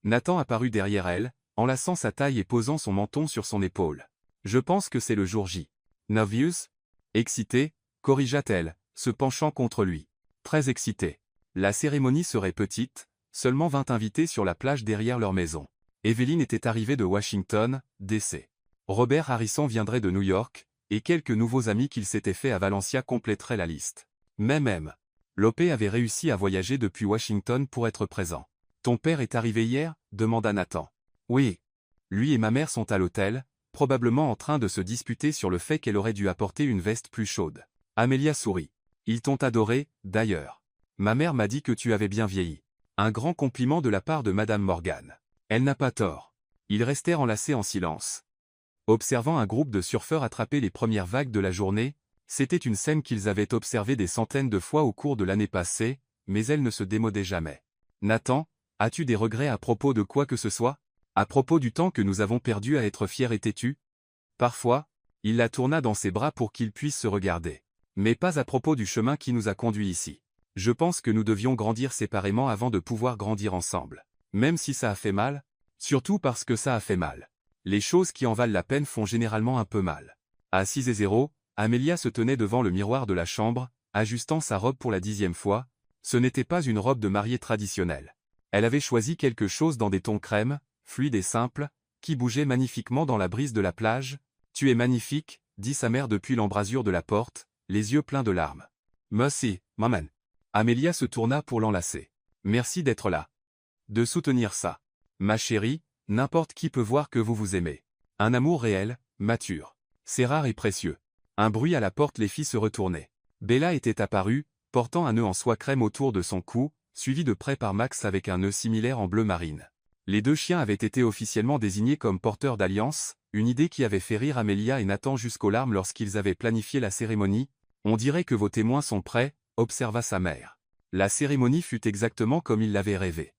Speaker 1: Nathan apparut derrière elle, enlaçant sa taille et posant son menton sur son épaule. Je pense que c'est le jour J. Nervous? Excitée, corrigea-t-elle, se penchant contre lui. Très excitée. La cérémonie serait petite, seulement 20 invités sur la plage derrière leur maison. Evelyn était arrivée de Washington, D.C. Robert Harrison viendrait de New York, et quelques nouveaux amis qu'il s'était fait à Valencia compléteraient la liste. Même. Lopé avait réussi à voyager depuis Washington pour être présent. Ton père est arrivé hier? Demanda Nathan. Oui. Lui et ma mère sont à l'hôtel, probablement en train de se disputer sur le fait qu'elle aurait dû apporter une veste plus chaude. Amelia sourit. Ils t'ont adoré, d'ailleurs. Ma mère m'a dit que tu avais bien vieilli. Un grand compliment de la part de Madame Morgan. Elle n'a pas tort. Ils restèrent enlacés en silence. Observant un groupe de surfeurs attraper les premières vagues de la journée, c'était une scène qu'ils avaient observée des centaines de fois au cours de l'année passée, mais elle ne se démodait jamais. Nathan, as-tu des regrets à propos de quoi que ce soit? À propos du temps que nous avons perdu à être fiers et têtus? Parfois, il la tourna dans ses bras pour qu'ils puissent se regarder. Mais pas à propos du chemin qui nous a conduits ici. Je pense que nous devions grandir séparément avant de pouvoir grandir ensemble. Même si ça a fait mal, surtout parce que ça a fait mal. Les choses qui en valent la peine font généralement un peu mal. À 6:0, Amelia se tenait devant le miroir de la chambre, ajustant sa robe pour la 10e fois. Ce n'était pas une robe de mariée traditionnelle. Elle avait choisi quelque chose dans des tons crème, fluide et simple, qui bougeait magnifiquement dans la brise de la plage. Tu es magnifique, dit sa mère depuis l'embrasure de la porte, les yeux pleins de larmes. Merci, maman. Amelia se tourna pour l'enlacer. Merci d'être là. De soutenir ça. Ma chérie, n'importe qui peut voir que vous vous aimez. Un amour réel, mature. C'est rare et précieux. Un bruit à la porte les fit se retourner. Bella était apparue, portant un nœud en soie crème autour de son cou, suivi de près par Max avec un nœud similaire en bleu marine. Les deux chiens avaient été officiellement désignés comme porteurs d'alliance, une idée qui avait fait rire Amelia et Nathan jusqu'aux larmes lorsqu'ils avaient planifié la cérémonie. On dirait que vos témoins sont prêts, observa sa mère. La cérémonie fut exactement comme il l'avait rêvé.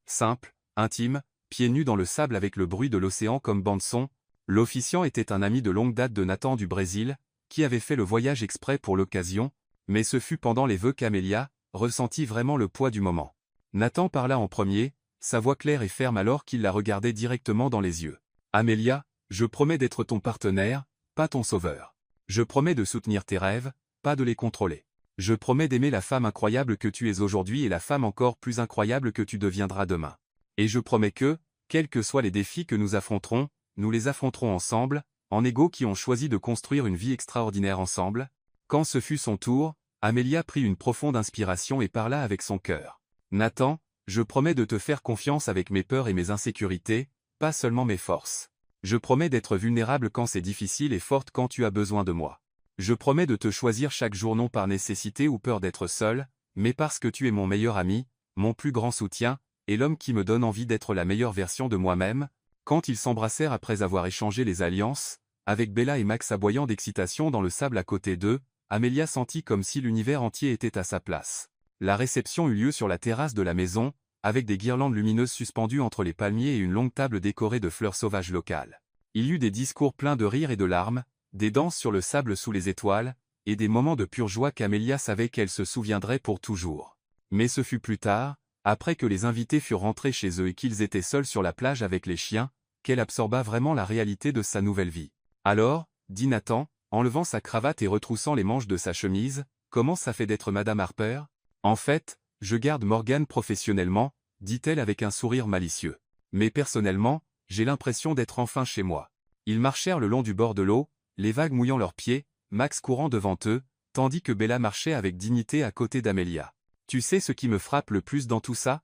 Speaker 1: Simple, intime, pieds nus dans le sable avec le bruit de l'océan comme bande-son. L'officiant était un ami de longue date de Nathan du Brésil, qui avait fait le voyage exprès pour l'occasion, mais ce fut pendant les vœux qu'Amelia ressentit vraiment le poids du moment. Nathan parla en premier, sa voix claire et ferme alors qu'il la regardait directement dans les yeux. Amelia, je promets d'être ton partenaire, pas ton sauveur. Je promets de soutenir tes rêves, pas de les contrôler. Je promets d'aimer la femme incroyable que tu es aujourd'hui et la femme encore plus incroyable que tu deviendras demain. Et je promets que, quels que soient les défis que nous affronterons, nous les affronterons ensemble, en égaux qui ont choisi de construire une vie extraordinaire ensemble. Quand ce fut son tour, Amelia prit une profonde inspiration et parla avec son cœur. Nathan, je promets de te faire confiance avec mes peurs et mes insécurités, pas seulement mes forces. Je promets d'être vulnérable quand c'est difficile et forte quand tu as besoin de moi. Je promets de te choisir chaque jour non par nécessité ou peur d'être seul, mais parce que tu es mon meilleur ami, mon plus grand soutien, et l'homme qui me donne envie d'être la meilleure version de moi-même. Quand ils s'embrassèrent après avoir échangé les alliances, avec Bella et Max aboyant d'excitation dans le sable à côté d'eux, Amelia sentit comme si l'univers entier était à sa place. La réception eut lieu sur la terrasse de la maison, avec des guirlandes lumineuses suspendues entre les palmiers et une longue table décorée de fleurs sauvages locales. Il y eut des discours pleins de rires et de larmes, des danses sur le sable sous les étoiles, et des moments de pure joie qu'Amelia savait qu'elle se souviendrait pour toujours. Mais ce fut plus tard, après que les invités furent rentrés chez eux et qu'ils étaient seuls sur la plage avec les chiens, qu'elle absorba vraiment la réalité de sa nouvelle vie. Alors, dit Nathan, enlevant sa cravate et retroussant les manches de sa chemise, comment ça fait d'être Madame Harper? En fait, je garde Morgan professionnellement, dit-elle avec un sourire malicieux. Mais personnellement, j'ai l'impression d'être enfin chez moi. Ils marchèrent le long du bord de l'eau, les vagues mouillant leurs pieds, Max courant devant eux, tandis que Bella marchait avec dignité à côté d'Amelia. Tu sais ce qui me frappe le plus dans tout ça?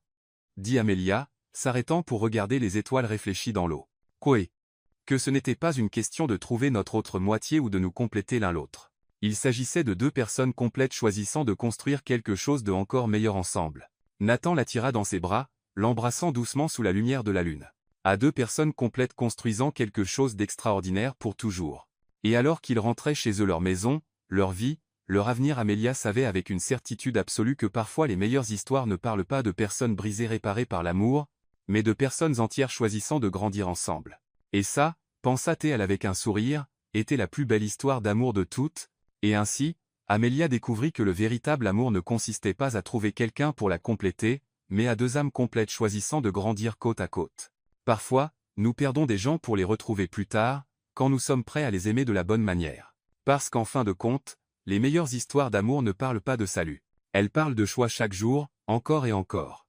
Speaker 1: Dit Amelia, s'arrêtant pour regarder les étoiles réfléchies dans l'eau. Quoi? Que ce n'était pas une question de trouver notre autre moitié ou de nous compléter l'un l'autre. Il s'agissait de deux personnes complètes choisissant de construire quelque chose de encore meilleur ensemble. Nathan l'attira dans ses bras, l'embrassant doucement sous la lumière de la lune. À deux personnes complètes construisant quelque chose d'extraordinaire pour toujours. Et alors qu'ils rentraient chez eux leur maison, leur vie, leur avenir, Amélia savait avec une certitude absolue que parfois les meilleures histoires ne parlent pas de personnes brisées réparées par l'amour, mais de personnes entières choisissant de grandir ensemble. Et ça, pensa-t-elle avec un sourire, était la plus belle histoire d'amour de toutes, et ainsi, Amélia découvrit que le véritable amour ne consistait pas à trouver quelqu'un pour la compléter, mais à deux âmes complètes choisissant de grandir côte à côte. Parfois, nous perdons des gens pour les retrouver plus tard, quand nous sommes prêts à les aimer de la bonne manière. Parce qu'en fin de compte, les meilleures histoires d'amour ne parlent pas de salut. Elles parlent de choix chaque jour, encore et encore.